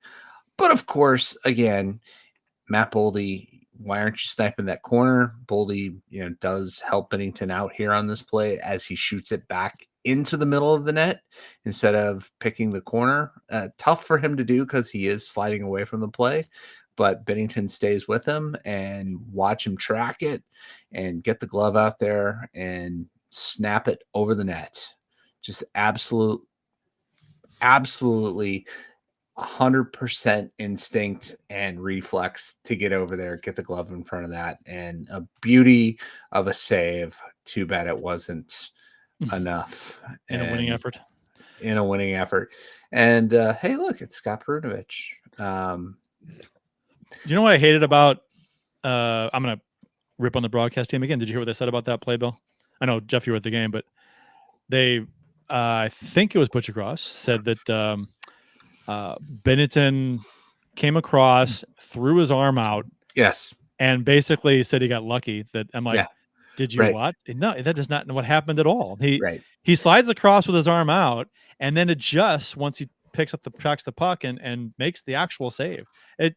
But of course, again, Matt Boldy, why aren't you sniping that corner? Boldy, does help Binnington out here on this play as he shoots it back into the middle of the net instead of picking the corner. Tough for him to do because he is sliding away from the play. But Binnington stays with him, and watch him track it and get the glove out there and snap it over the net. Just absolutely 100% instinct and reflex to get over there, get the glove in front of that, and a beauty of a save. Too bad it wasn't enough in a winning effort. And hey, look, it's Scott Perunovich. Do you know what I hated about? I'm gonna rip on the broadcast team again. Did you hear what they said about that play, Bill? I know Jeff, you were at the game, but they, I think it was Butcher Cross, said that Binnington came across, threw his arm out, yes, and basically said he got lucky. That I'm like, did you what? No, that is not what happened at all. He slides across with his arm out, and then adjusts once he tracks the puck and makes the actual save. I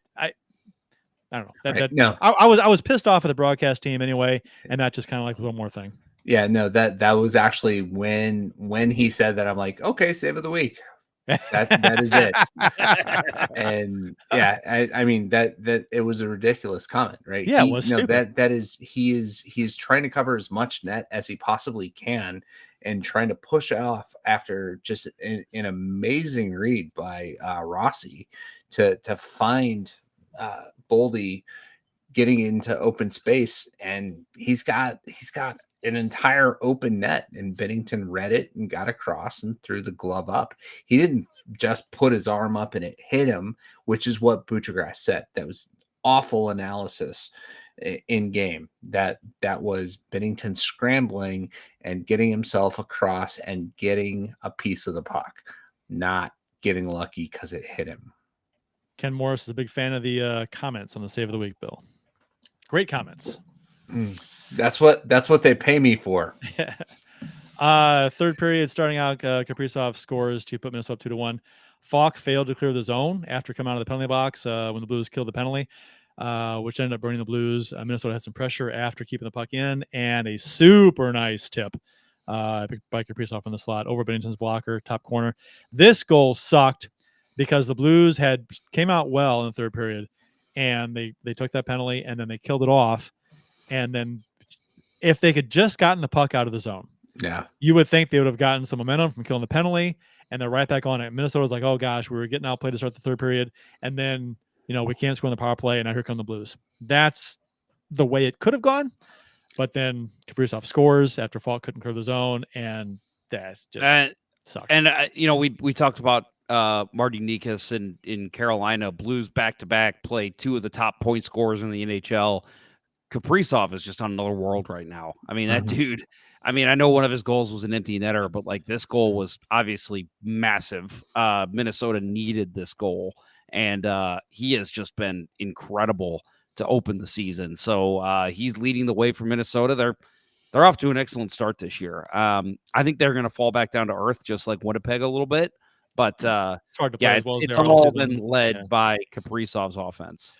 don't know. I was pissed off at the broadcast team anyway, and that just kind of like one more thing. Yeah, no, that was actually when he said that, I'm like, okay, save of the week. That is it. And yeah, I mean that it was a ridiculous comment, right? Yeah, it was stupid. That is he is trying to cover as much net as he possibly can and trying to push off after just an amazing read by Rossi to find Boldy getting into open space, and he's got an entire open net, and Bennington read it and got across and threw the glove up. He didn't just put his arm up and it hit him, which is what Buccigross said. That was awful analysis in game. That was Bennington scrambling and getting himself across and getting a piece of the puck, not getting lucky because it hit him. Ken Morris is a big fan of the comments on the Save of the Week, Bill. Great comments. That's what they pay me for. Third period starting out, Kaprizov scores to put Minnesota 2-1. Falk failed to clear the zone after coming out of the penalty box when the Blues killed the penalty, which ended up burning the Blues. Minnesota had some pressure after keeping the puck in, and a super nice tip by Kaprizov in the slot over Bennington's blocker, top corner. This goal sucked because the Blues came out well in the third period, and they took that penalty, and then they killed it off. And then if they could just gotten the puck out of the zone, you would think they would have gotten some momentum from killing the penalty, and they're right back on it. Minnesota was like, oh gosh, we were getting outplayed to start the third period, and then we can't score on the power play, and now here come the Blues. That's the way it could have gone, but then Kaprizov scores after Falk couldn't clear the zone, and that's just sucked. And we talked about Marty Nikas in Carolina. Blues back-to-back play two of the top point scorers in the NHL. Kaprizov is just on another world right now. I mean, that dude, I know one of his goals was an empty netter, but like this goal was obviously massive. Minnesota needed this goal, and he has just been incredible to open the season. So he's leading the way for Minnesota. They're off to an excellent start this year. I think they're going to fall back down to earth, just like Winnipeg a little bit. But it's hard to play as well as it's they are all all season. been led by Kaprizov's offense.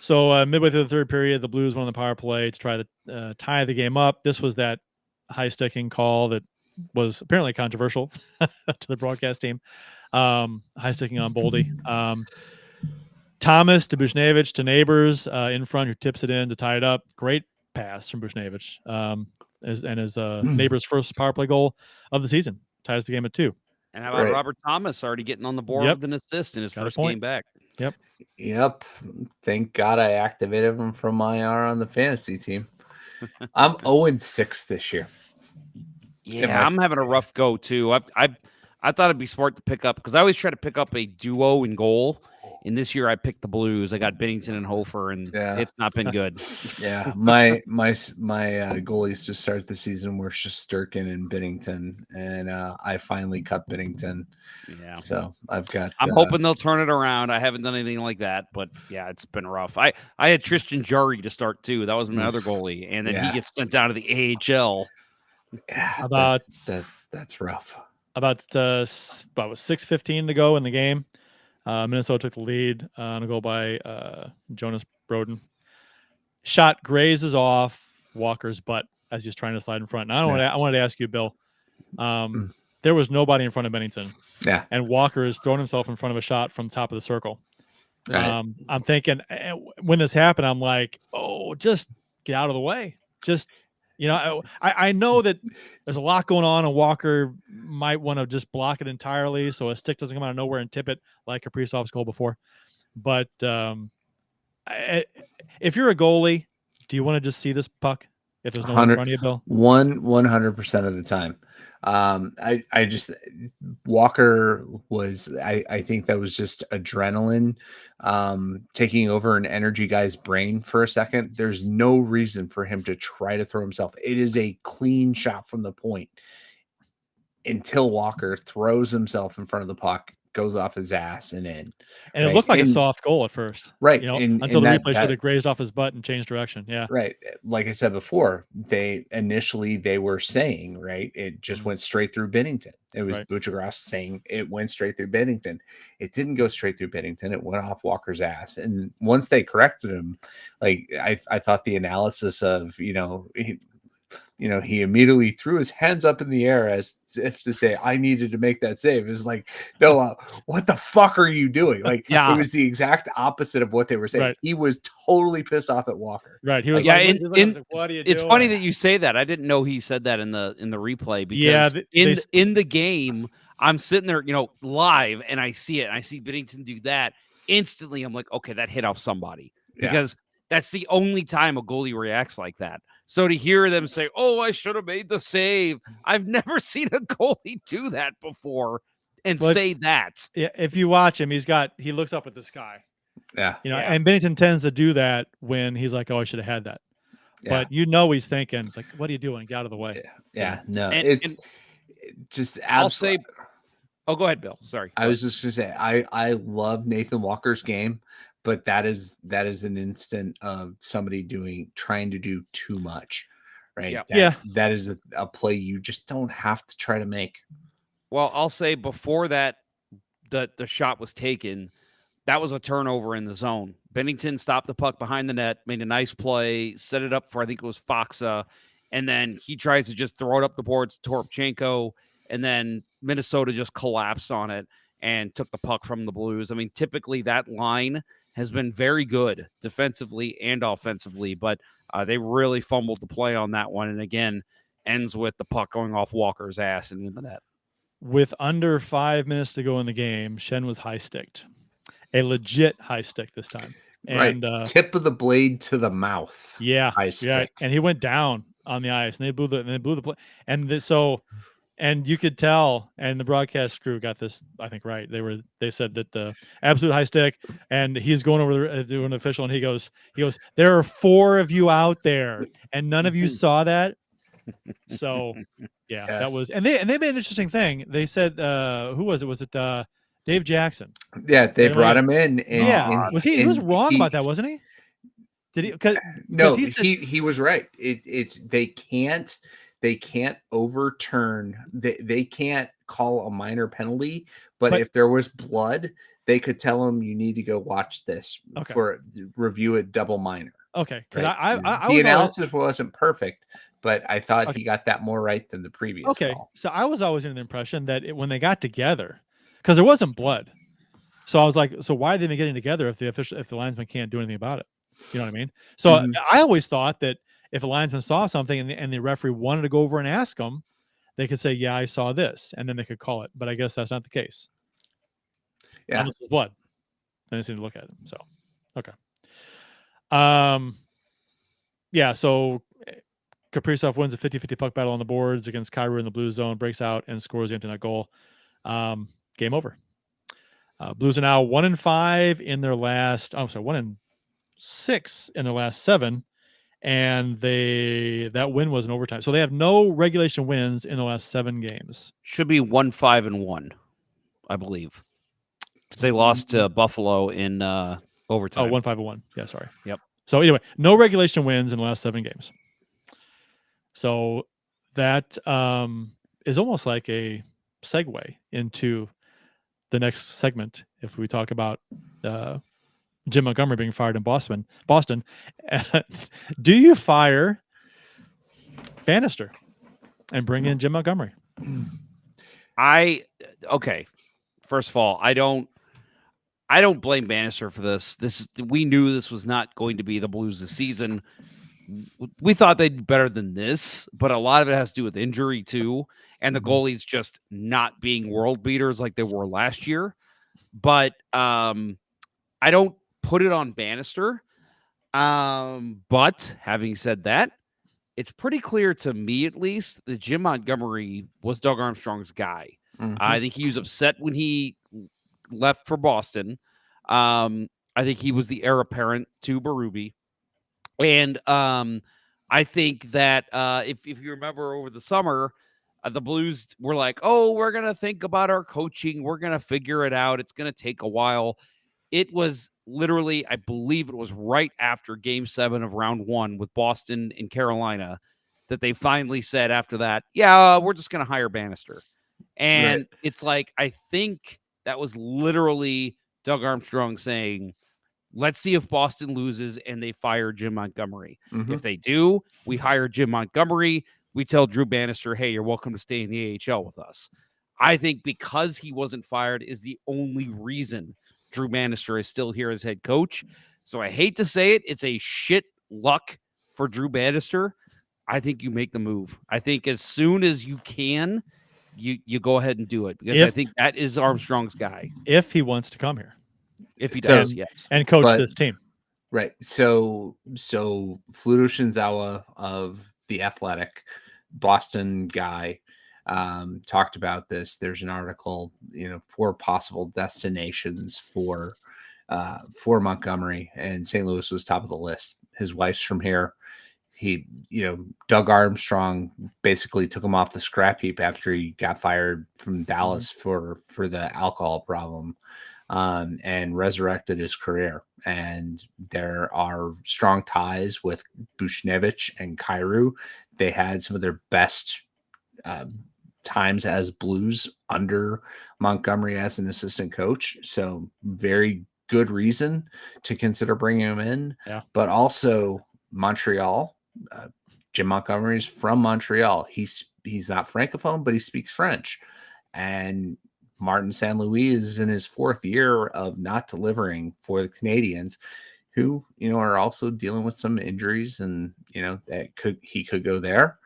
So midway through the third period, the Blues won on the power play to try to tie the game up. This was that high-sticking call that was apparently controversial to the broadcast team. High-sticking on Boldy. Thomas to Buchnevich to Neighbors in front, who tips it in to tie it up. Great pass from Buchnevich. His Neighbors' first power play goal of the season. Ties the game at 2. And how about Robert Thomas already getting on the board with an assist in his first game back? Yep. Thank God I activated him from my IR on the fantasy team. I'm 0-6 this year. Yeah, I'm having a rough go too. I thought it'd be smart to pick up, because I always try to pick up a duo in goal. And this year I picked the Blues. I got Bennington and Hofer, and it's not been good. Yeah, my goalies to start the season were Shesterkin and Bennington, and I finally cut Bennington. Yeah, so I'm hoping they'll turn it around. I haven't done anything like that, but yeah, it's been rough. I had Tristan Jarry to start too. That was my other goalie, and then he gets sent down to the AHL. Yeah, that's rough. About 6:15 to go in the game. Minnesota took the lead on a goal by Jonas Broden. Shot grazes off Walker's butt as he's trying to slide in front. Now I wanted to ask you, Bill. There was nobody in front of Bennington. Yeah. And Walker has thrown himself in front of a shot from the top of the circle. Right. I'm thinking when this happened, I'm like, oh, just get out of the way. Just, I know that there's a lot going on, and Walker might want to just block it entirely so a stick doesn't come out of nowhere and tip it like Kaprizov's goal before. But if you're a goalie, do you want to just see this puck if there's no one in front of you, Bill? 100% of the time. I just Walker was I think that was just adrenaline taking over an energy guy's brain for a second. There's no reason for him to try to throw himself. It is a clean shot from the point until Walker throws himself in front of the puck, goes off his ass and in. And it looked like a soft goal at first. Right. Until the replay showed it grazed off his butt and changed direction. Yeah. Right. Like I said before, they were saying, right, it just went straight through Bennington. It was Buccigross saying it went straight through Bennington. It didn't go straight through Bennington. It went off Walker's ass. And once they corrected him, like I thought the analysis of, he immediately threw his hands up in the air as if to say, I needed to make that save. It's like, no, what the fuck are you doing? Like, Yeah. It was the exact opposite of what they were saying. Right. He was totally pissed off at Walker. Right. He was Yeah, like, what are you doing? it's funny that you say that. I didn't know he said that in the replay because in the game, I'm sitting there, live, and I see it, and I see Binnington do that. Instantly, I'm like, okay, that hit off somebody because that's the only time a goalie reacts like that. So to hear them say, "Oh, I should have made the save," I've never seen a goalie do that before and say that. Yeah, if you watch him, he looks up at the sky. Yeah, and Binnington tends to do that when he's like, "Oh, I should have had that." Yeah. But he's thinking, "It's like, what are you doing? Get out of the way." Yeah. No, And just I'll say. Oh, go ahead, Bill. Sorry. I was just gonna say I love Nathan Walker's game, but that is an instant of somebody trying to do too much, right? That is a play you just don't have to try to make. Well, I'll say before that, the shot was taken, that was a turnover in the zone. Binnington stopped the puck behind the net, made a nice play, set it up for I think it was Foxa, and then he tries to just throw it up the boards to Toropchenko, and then Minnesota just collapsed on it and took the puck from the Blues. I mean, typically that line has been very good defensively and offensively, but they really fumbled the play on that one. And again, ends with the puck going off Walker's ass and in the net. With under 5 minutes to go in the game, Schenn was high-sticked. A legit high stick this time. And tip of the blade to the mouth. High stick. And he went down on the ice, and they blew the play. And you could tell, and the broadcast crew got this, I think, right. They said that the absolute high stick, and he's going over to an official, and he goes, there are 4 of you out there, and none of you saw that. So that was, and they made an interesting thing. They said, who was it? Was it Dave Jackson? Yeah, they brought him in. And, he was wrong about that, wasn't he? Did he? No, he was right. They can't overturn. They can't call a minor penalty, but if there was blood, they could tell him you need to go watch this for review it double minor. Okay, because right? The analysis wasn't perfect, but I thought he got that more right than the previous. Call. So I was always under the impression that when they got together, because there wasn't blood, so I was like, so why are they getting together if the linesman can't do anything about it? You know what I mean? So I always thought that if a linesman saw something and the referee wanted to go over and ask them, they could say, "Yeah, I saw this," and then they could call it. But I guess that's not the case. Yeah, this was blood. They just need to look at it. So, okay. So Kaprizov wins a 50-50 puck battle on the boards against Kyrou in the Blues zone, breaks out and scores the empty net goal. Game over. Blues are now 1-5 in their last. 1-6 in their last 7, and that win was in overtime. So they have no regulation wins in the last 7 games. Should be 1-5-1, I believe. They lost to Buffalo in overtime. 1-5-1. Yeah, sorry. Yep. So anyway, no regulation wins in the last 7 games. So that is almost like a segue into the next segment. If we talk about Jim Montgomery being fired in Boston, do you fire Bannister and bring in Jim Montgomery? First of all, I don't blame Bannister for this. We knew this was not going to be the Blues this season. We thought they'd be better than this, but a lot of it has to do with injury too, and the goalies just not being world beaters like they were last year. But I don't put it on Bannister. But having said that, it's pretty clear to me, at least, that Jim Montgomery was Doug Armstrong's guy. I think he was upset when he left for Boston. I think he was the heir apparent to Berube. And I think that if you remember over the summer, the Blues were like, oh, we're going to think about our coaching. We're going to figure it out. It's going to take a while. It was literally, I believe it was right after Game 7 of Round 1 with Boston and Carolina that they finally said after that, we're just going to hire Bannister. And it's like, I think that was literally Doug Armstrong saying, let's see if Boston loses and they fire Jim Montgomery. If they do, we hire Jim Montgomery. we tell Drew Bannister, hey, you're welcome to stay in the AHL with us. I think because he wasn't fired is the only reason Drew Bannister is still here as head coach. So I hate to say it, it's a shit luck for Drew Bannister. I think you make the move. I think as soon as you can, you go ahead and do it, because I think that is Armstrong's guy. If he wants to come here. If he does, yes. And coach this team. Right. So Fluto Shinzawa of The Athletic, Boston guy, talked about this. There's an article, 4 possible destinations for Montgomery, and St. Louis was top of the list. His wife's from here. He, Doug Armstrong basically took him off the scrap heap after he got fired from Dallas for the alcohol problem, and resurrected his career. And there are strong ties with Buchnevich and Kyrou. They had some of their best times as Blues under Montgomery as an assistant coach. So very good reason to consider bringing him in. Yeah. But also Montreal. Jim Montgomery's from Montreal. He's not Francophone, but he speaks French. And Martin St. Louis is in his 4th year of not delivering for the Canadians, who, are also dealing with some injuries, and, he could go there.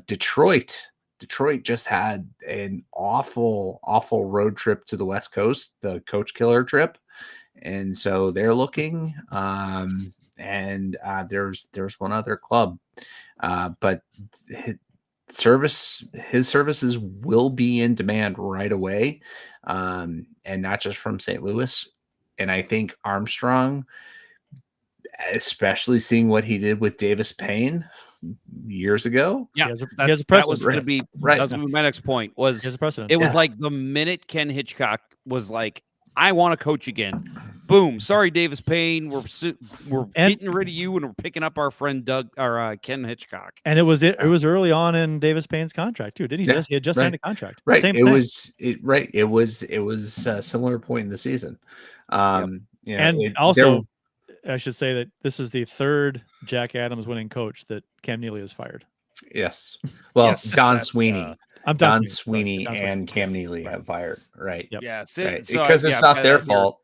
Detroit just had an awful road trip to the West Coast, the coach killer trip. And so they're looking, and there's one other club, but his services will be in demand right away, and not just from St. Louis. And I think Armstrong, especially seeing what he did with Davis Payne years ago. Yeah, that was going to be right. That was my next point. Was it was like the minute Ken Hitchcock was like, I want to coach again. Boom. Sorry, Davis Payne. We're getting rid of you, and we're picking up our friend Ken Hitchcock. And it was early on in Davis Payne's contract too, didn't he? Yeah, He had just signed a contract. Right. Same it thing. was a similar point in the season. I should say that this is the 3rd Jack Adams winning coach that Cam Neely has fired. Yes. Well, Yes, Don Sweeney. Don Sweeney and Cam Neely have fired, right? Yep. Yeah, because it's not their fault.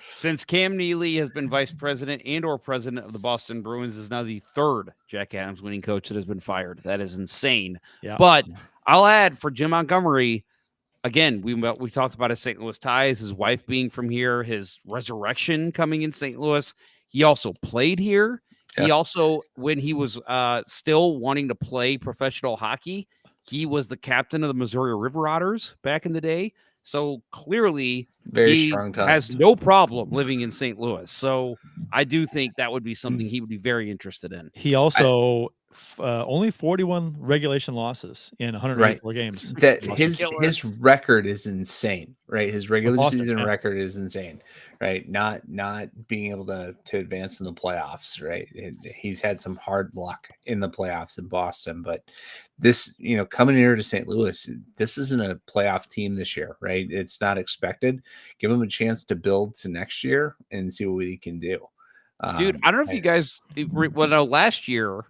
Since Cam Neely has been vice president and/or president of the Boston Bruins, is now the 3rd Jack Adams winning coach that has been fired. That is insane. Yeah. But I'll add, for Jim Montgomery, again, we talked about his St. Louis ties, his wife being from here, his resurrection coming in St. Louis. He also played here. Yes. He also, when he was still wanting to play professional hockey, he was the captain of the Missouri River Otters back in the day. So clearly, very he strong ties. Has no problem living in St. Louis. So I do think that would be something he would be very interested in. He also only 41 regulation losses in 184 games. His record is insane, right? His regular season record is insane, right? Not being able to advance in the playoffs, right? He's had some hard luck in the playoffs in Boston, but this, coming here to St. Louis, this isn't a playoff team this year, right? It's not expected. Give him a chance to build to next year and see what he can do. Dude, I don't know if you guys, last year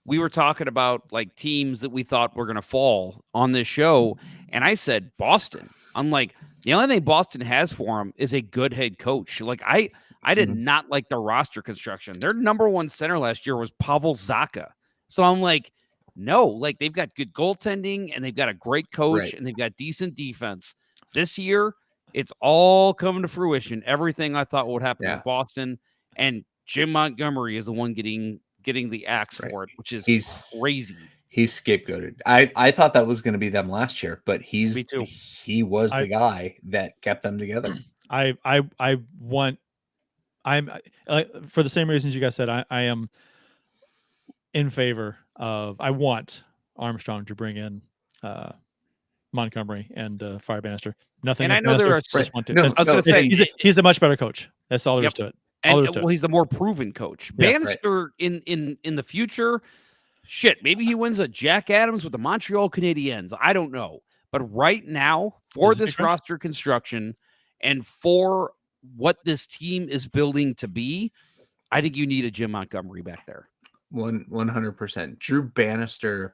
we were talking about like teams that we thought were going to fall on this show. And I said, Boston. I'm like, the only thing Boston has for him is a good head coach. Like I did not like the roster construction. Their number 1 center last year was Pavel Zacha. So I'm like, no, like they've got good goaltending and they've got a great coach and they've got decent defense. This year, it's all coming to fruition. Everything I thought would happen with Boston, and Jim Montgomery is the one getting the axe for it, which is crazy. He's scapegoated. I thought that was going to be them last year, but he was the guy that kept them together. I'm for the same reasons you guys said. I am in favor of. I want Armstrong to bring in Montgomery and fire Bannister. Nothing. And I know there are. I was going to say he's a much better coach. That's all there is to it. And he's the more proven coach. Bannister in the future, shit, maybe he wins a Jack Adams with the Montreal Canadiens. I don't know. But right now, for this roster construction and for what this team is building to be, I think you need a Jim Montgomery back there. 100%. Drew Bannister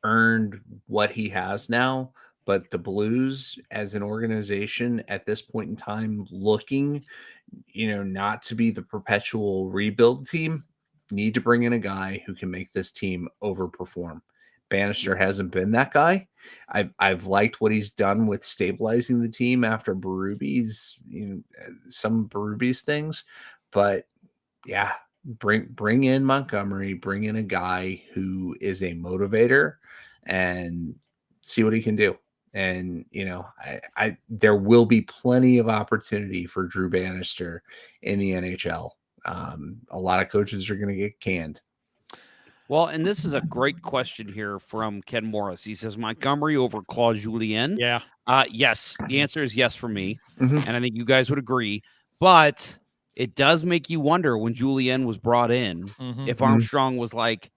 earned what he has now. But the Blues as an organization at this point in time, looking, not to be the perpetual rebuild team, need to bring in a guy who can make this team overperform. Bannister hasn't been that guy. I've liked what he's done with stabilizing the team after Berube's, some Berube's things, but yeah, bring in Montgomery, bring in a guy who is a motivator, and see what he can do. And there will be plenty of opportunity for Drew Bannister in the NHL. A lot of coaches are going to get canned. Well, and this is a great question here from Ken Morris. He says Montgomery over Claude Julien. Yeah. Yes. The answer is yes for me. Mm-hmm. And I think you guys would agree. But it does make you wonder when Julien was brought in, if Armstrong was like,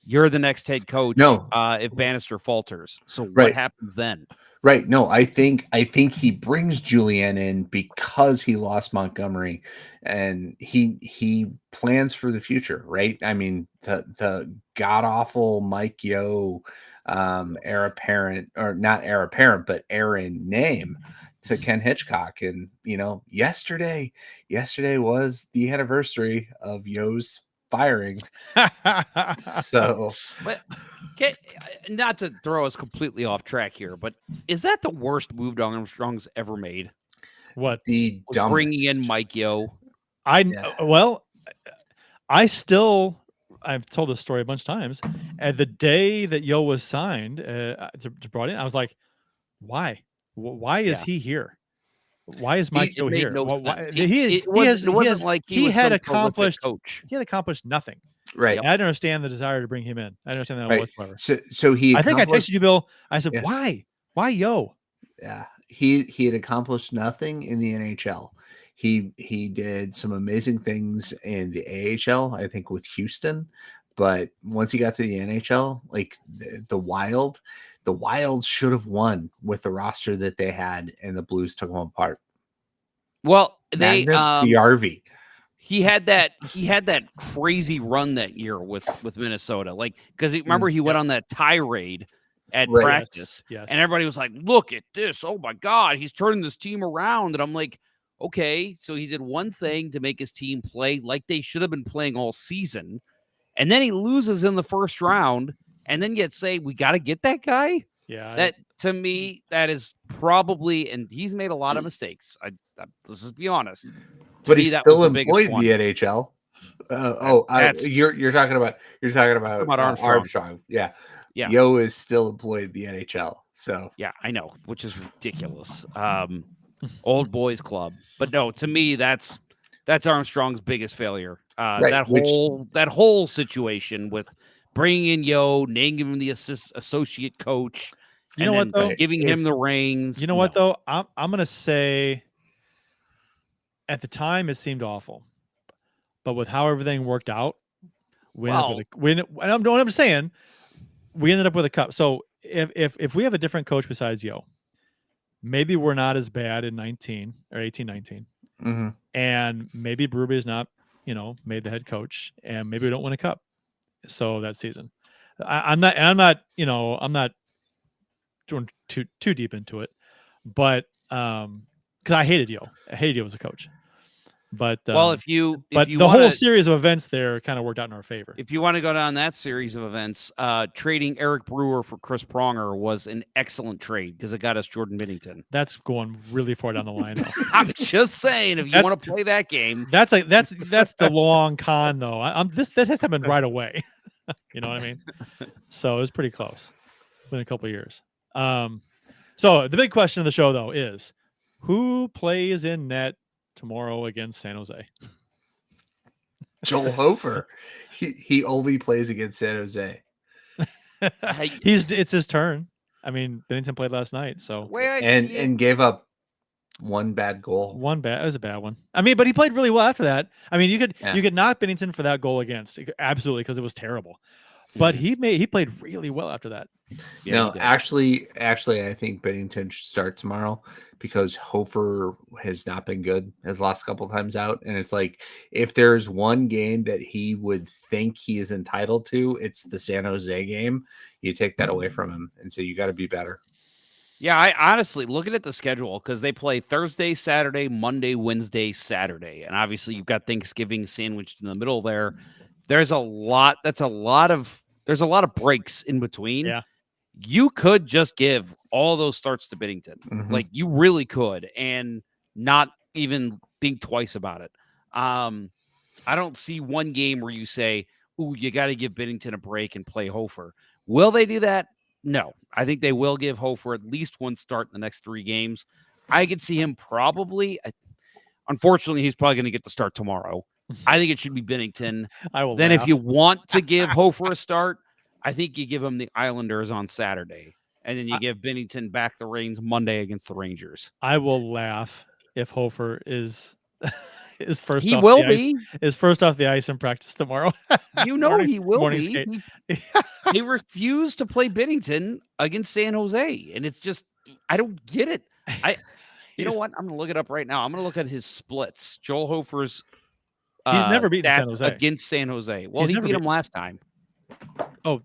you're the next head coach if Bannister falters. So what happens then? Right. No, I think he brings Julien in because he lost Montgomery, and he plans for the future, right? I mean, the god awful Mike Yeo heir apparent, or not heir apparent, but Aaron name to Ken Hitchcock. And yesterday was the anniversary of Yeo's firing. So, but not to throw us completely off track here, but is that the worst move Armstrong's ever made? What? The dumbest. Bringing in Mike Yeo. Well, I've told this story a bunch of times. At the day that Yeo was signed to brought in, I was like, why? Why is he here? Why is Mike Yeo here? No He had accomplished nothing. Right. I don't understand the desire to bring him in. I don't understand that whatsoever. So he. I think I texted you, Bill. I said, why? Why Yeo? Yeah, he had accomplished nothing in the NHL. He did some amazing things in the AHL, I think, with Houston, but once he got to the NHL, like the Wild should have won with the roster that they had, and the Blues took them apart. Well, BRV. He had that crazy run that year with Minnesota, like because remember he went on that tirade at practice, yes. And everybody was like, "Look at this! Oh my God, he's turning this team around!" And I'm like, "Okay, so he did one thing to make his team play like they should have been playing all season, and then he loses in the first round, and then yet say we got to get that guy." Yeah, that to me, that is probably, and he's made a lot of mistakes. Let's just be honest. But he's still employed in the NHL. You're talking about Armstrong. Yeah. Yeo is still employed in the NHL. So yeah, I know, which is ridiculous. Old boys club, but no, to me, that's Armstrong's biggest failure. That whole situation with bringing in Yeo, naming him the associate coach. You know what though? Giving him the reins. You know what though? I'm gonna say. At the time, it seemed awful, but with how everything worked out, I'm saying we ended up with a cup. So if we have a different coach besides Yeo, maybe we're not as bad in 19 or 18, 19, and maybe Berube is not, made the head coach, and maybe we don't win a cup. So that season, I'm not going too deep into it, but because I hated Yeo as a coach. But the whole series of events there kind of worked out in our favor. If you want to go down that series of events, trading Eric Brewer for Chris Pronger was an excellent trade because it got us Jordan Binnington. That's going really far down the line, though. I'm just saying, if you want to play that game, that's the long con, though. That has happened right away. You know what I mean? So it was pretty close. Been a couple of years. So the big question of the show, though, is who plays in net tomorrow against San Jose? Joel Hofer. He only plays against San Jose. It's his turn. I mean, Binnington played last night, so and gave up one bad goal. It was a bad one. I mean, but he played really well after that. I mean, you could knock Binnington for that goal against, absolutely, because it was terrible. but he played really well after that. Yeah, No, actually, I think Bennington should start tomorrow because Hofer has not been good his last couple times out. And it's like, if there's one game that he would think he is entitled to, it's the San Jose game. You take that away from him and say, you got to be better. Yeah, I honestly looking at the schedule because they play Thursday, Saturday, Monday, Wednesday, Saturday, and obviously you've got Thanksgiving sandwiched in the middle there. There's a lot. There's a lot of breaks in between. Yeah. You could just give all those starts to Binnington. Mhm. Like you really could, and not even think twice about it. I don't see one game where you say, "Ooh, you got to give Binnington a break and play Hofer." Will they do that? No. I think they will give Hofer at least one start in the next 3 games. I could see him probably. Unfortunately, he's probably going to get the start tomorrow. I think it should be Binnington. I will. Then, laugh. if you want to give Hofer a start, I think you give him the Islanders on Saturday, and then you give Binnington back the reins Monday against the Rangers. I will laugh if Hofer is first. He off will the be. Ice, is first off the ice in practice tomorrow. You know he will be. skate. He refused to play Binnington against San Jose, and it's just I don't get it. You know what? I'm gonna look it up right now. I'm gonna look at his splits. Joel Hofer's. He's never beaten stats San Jose against San Jose. Well, He's he never beat him beaten- last time. Oh,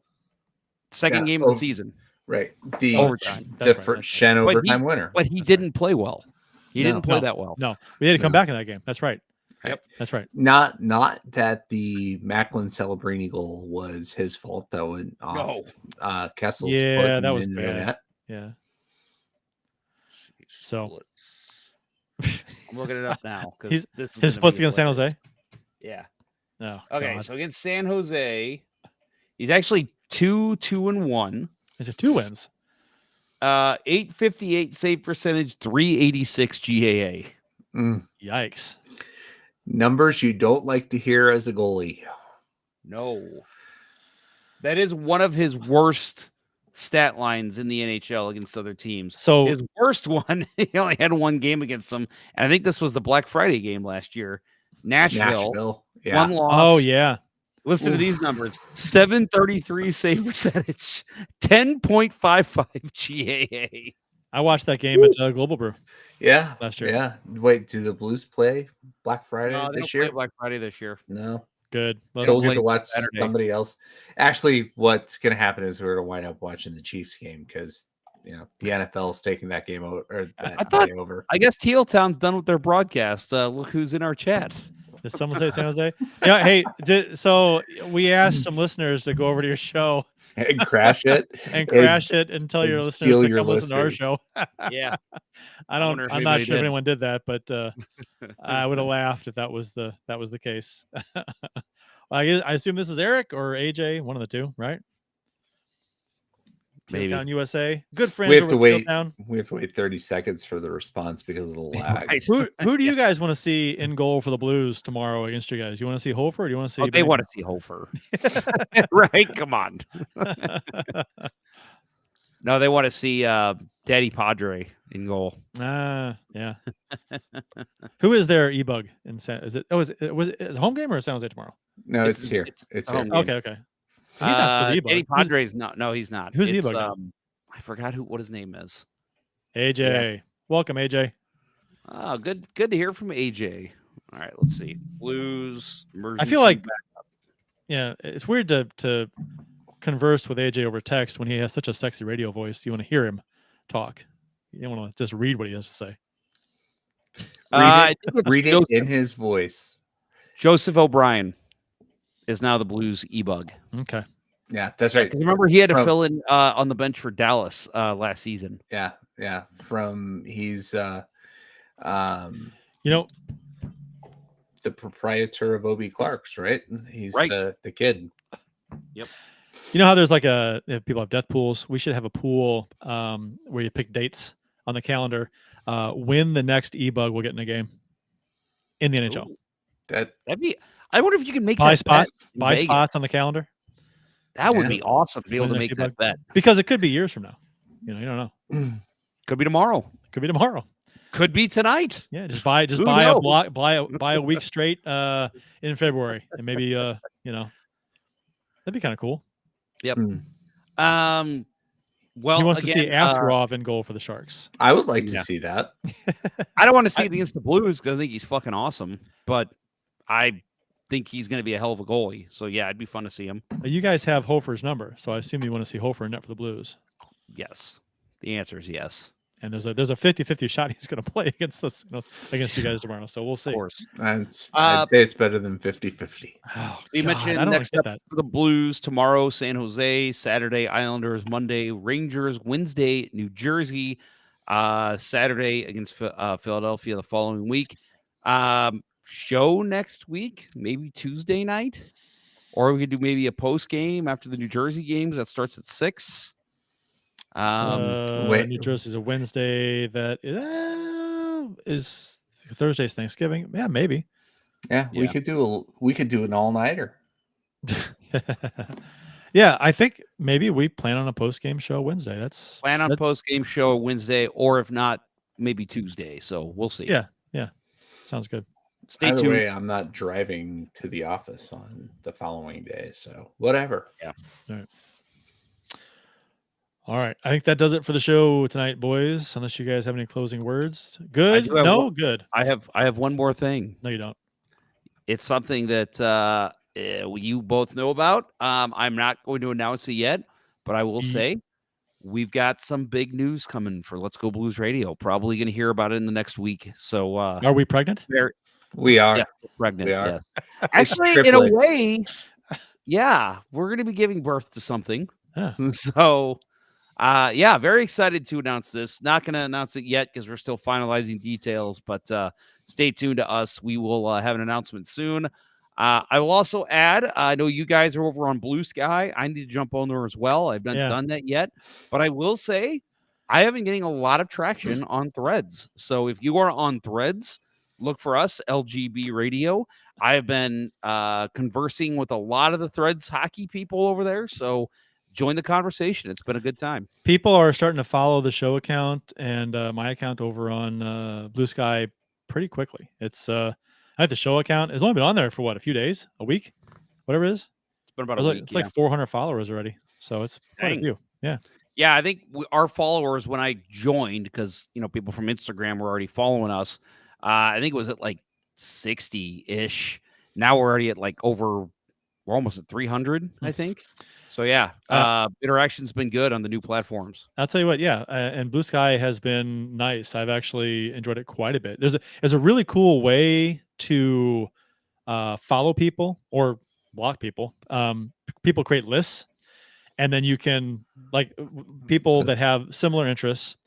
second game of the season. Right. The Overtime. The first Shen overtime winner. But he didn't play well. He didn't play that well. No, we had to come back in that game. That's right. Yep, that's right. Not that the Macklin Celebrini goal was his fault. That went off Kessel's foot. Yeah, that was into the bad. net. Yeah. So I'm looking it up now because his splits against San Jose. Yeah. No. Okay, God. so against San Jose, he's actually 2-2-1. Is it 2 wins? 858 save percentage, 386 GAA. Yikes. Numbers you don't like to hear as a goalie. No. That is one of his worst stat lines in the NHL against other teams. So his worst one, he only had 1 game against them. And I think this was the Black Friday game last year. Nashville. Yeah. 1 loss. Oh, yeah. Listen to these numbers. 733 save percentage, 10.55 GAA. I watched that game at Global Brew. Yeah. Last year. Yeah. Wait, do the Blues play Black Friday No, they this don't play year? Black Friday this year. No. Good. We'll get to watch Saturday. somebody else. Actually, what's going to happen is we're going to wind up watching the Chiefs game because the NFL is taking that game over. Or that day over. I guess Teal Town's done with their broadcast. Look who's in our chat. Did someone say San Jose? Yeah. Hey, so we asked some listeners to go over to your show and crash it and tell your listeners steal to your come listen to our listeners. show. Yeah. I'm not sure if anyone did that, but I would have laughed if that was the case. I assume this is Eric or AJ, one of the two, right? Maybe. Town USA. Good friends. We have over to at wait. Town. We have to wait 30 seconds for the response because of the lag. Right. Who do you guys want to see in goal for the Blues tomorrow against you guys? You want to see Hofer or do you want to see? They want to see Hofer. Right? Come on. No, they want to see Daddy Padre in goal. Yeah. Who is their e-bug in San? Is it? Oh, was it a home game or a San Jose tomorrow? No, it's here. It's here. home game. Okay. He's not still the e-bug. Daddy Padre's not. No, he's not. Who's the It's, e-bug now? I forgot what his name is. AJ. Yeah. Welcome, AJ. Oh, good to hear from AJ. All right, let's see. Blues. I feel like, yeah, it's weird to converse with AJ over text when he has such a sexy radio voice. You want to hear him talk. You don't want to just read what he has to say. Read it in his voice. Joseph O'Brien is now the Blues e-bug. Okay. Yeah, that's right. Remember, he had to fill in on the bench for Dallas last season. Yeah. He's the proprietor of OB Clark's, right? He's right. the kid. Yep. You know how there's like if people have death pools? We should have a pool where you pick dates on the calendar. When the next e-bug will get in a game in the NHL. Ooh. That'd be. I wonder if you can make buy that spots. bet in Buy Vegas. spots on the calendar. That would be awesome to be able When to the make next that e-bug- bet. because it could be years from now. You don't know. Could be tomorrow. Could be tomorrow. Could be tonight. Yeah, just buy Who buy a knows? block, buy a week straight in February, and maybe that'd be kind of cool. Yep. Well, he wants to see Askarov in goal for the Sharks. I would like to see that. I don't want to see it against the Blues because I think he's fucking awesome, but I think he's going to be a hell of a goalie. So, yeah, it'd be fun to see him. You guys have Hofer's number, so I assume you want to see Hofer in net for the Blues. Yes. The answer is yes. And there's a 50-50 shot he's going to play against us, against you guys tomorrow. So we'll see. Of course. I'd say it's better than 50-50. Oh, you mentioned next up for the Blues tomorrow, San Jose, Saturday, Islanders, Monday, Rangers, Wednesday, New Jersey, Saturday against Philadelphia the following week. Show next week, maybe Tuesday night, or we could do maybe a post game after the New Jersey games that starts at 6. New Jersey's a Wednesday. That is Thursday's Thanksgiving. Yeah, maybe. Yeah, we could do an all-nighter. Yeah, I think maybe we plan on a post-game show Wednesday. Plan on post-game show Wednesday, or if not, maybe Tuesday. So we'll see. Yeah, sounds good. Stay tuned. Either way, I'm not driving to the office on the following day, so whatever. Yeah. All right. I think that does it for the show tonight, boys. Unless you guys have any closing words. Good? No? Good. I have one more thing. No, you don't. It's something that you both know about. I'm not going to announce it yet, but I will say we've got some big news coming for Let's Go Blues Radio. Probably going to hear about it in the next week. So are we pregnant? We are. Yeah, pregnant. We are. Yes. Actually, in a way, yeah, we're going to be giving birth to something. Yeah. So very excited to announce this. Not going to announce it yet because we're still finalizing details, but stay tuned to us. We will have an announcement soon. I will also add, I know you guys are over on Blue Sky. I need to jump on there as well. I've not done that yet, but I will say I have been getting a lot of traction on Threads. So if you are on Threads, look for us, LGB Radio. I have been conversing with a lot of the Threads hockey people over there. So join the conversation. It's been a good time. People are starting to follow the show account and my account over on Blue Sky pretty quickly. It's I have the show account. It's only been on there for a few days, a week, whatever it is. It's been about a week. It's like 400 followers already. So it's quite a few. Yeah. Yeah, I think our followers, when I joined, because people from Instagram were already following us, I think it was at like 60-ish. Now we're already at we're almost at 300, I think. So interaction's been good on the new platforms. I'll tell you what, and Blue Sky has been nice. I've actually enjoyed it quite a bit. There's a really cool way to follow people or block people. People create lists, and then you can people that have similar interests,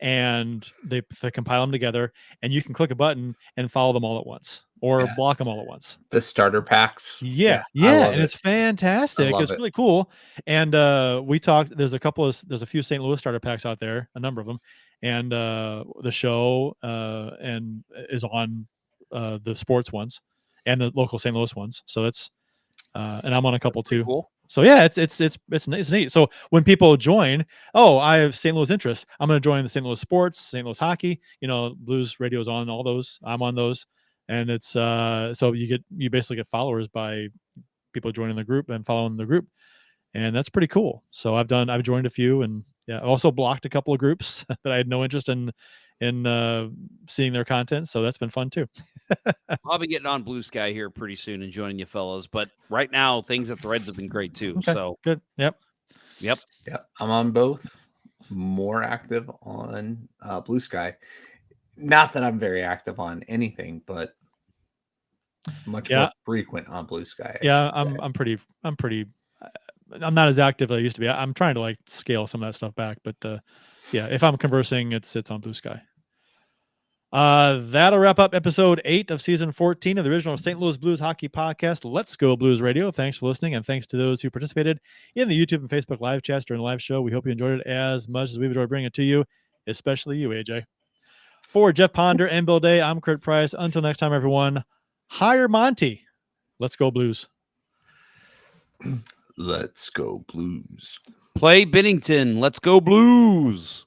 and they compile them together, and you can click a button and follow them all at once or block them all at once. The starter packs. Yeah. And it's fantastic. It's really cool. And we talked, there's a few St. Louis starter packs out there, a number of them. And the show and is on the sports ones and the local St. Louis ones. So that's and I'm on a couple too. Cool. So yeah, it's neat. So when people join, I have St. Louis interests. I'm going to join the St. Louis sports, St. Louis hockey. Blues Radio's on all those. I'm on those, and it's so you basically get followers by people joining the group and following the group, and that's pretty cool. So I've joined a few, and I also blocked a couple of groups that I had no interest in seeing their content. So that's been fun too. I'll be getting on Blue Sky here pretty soon and joining you fellas. But right now, things at Threads have been great too. Okay, so good. Yep. I'm on both. More active on Blue Sky. Not that I'm very active on anything, but much more frequent on Blue Sky. I'm pretty. I'm not as active as I used to be. I'm trying to scale some of that stuff back, but if I'm conversing, it's on Blue Sky. That'll wrap up episode 8 of season 14 of the original St. Louis Blues Hockey Podcast, Let's Go Blues Radio. Thanks for listening, and thanks to those who participated in the YouTube and Facebook live chats during the live show. We hope you enjoyed it as much as we've enjoyed bringing it to you, especially you, AJ. For Jeff Ponder and Bill Day, I'm Kurt Price. Until next time, everyone, hire Monty. Let's go Blues. Let's go Blues. Play Bennington. Let's go Blues.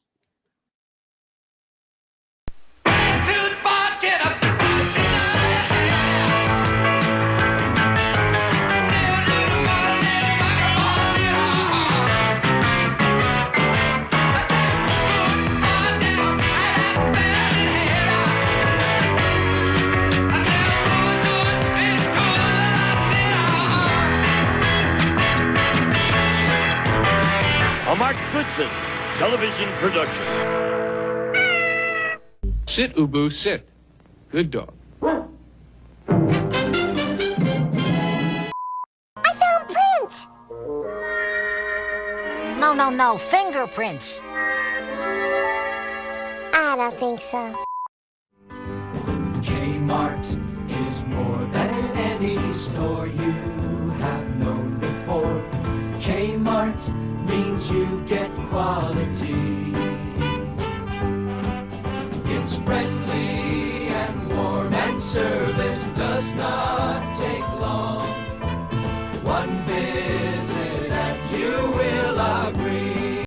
a Mark Goodson television production. Sit, Ubu, sit. Good dog. I found prints! No, fingerprints. I don't think so. Kmart is more than any store you have known before. Kmart means you get quality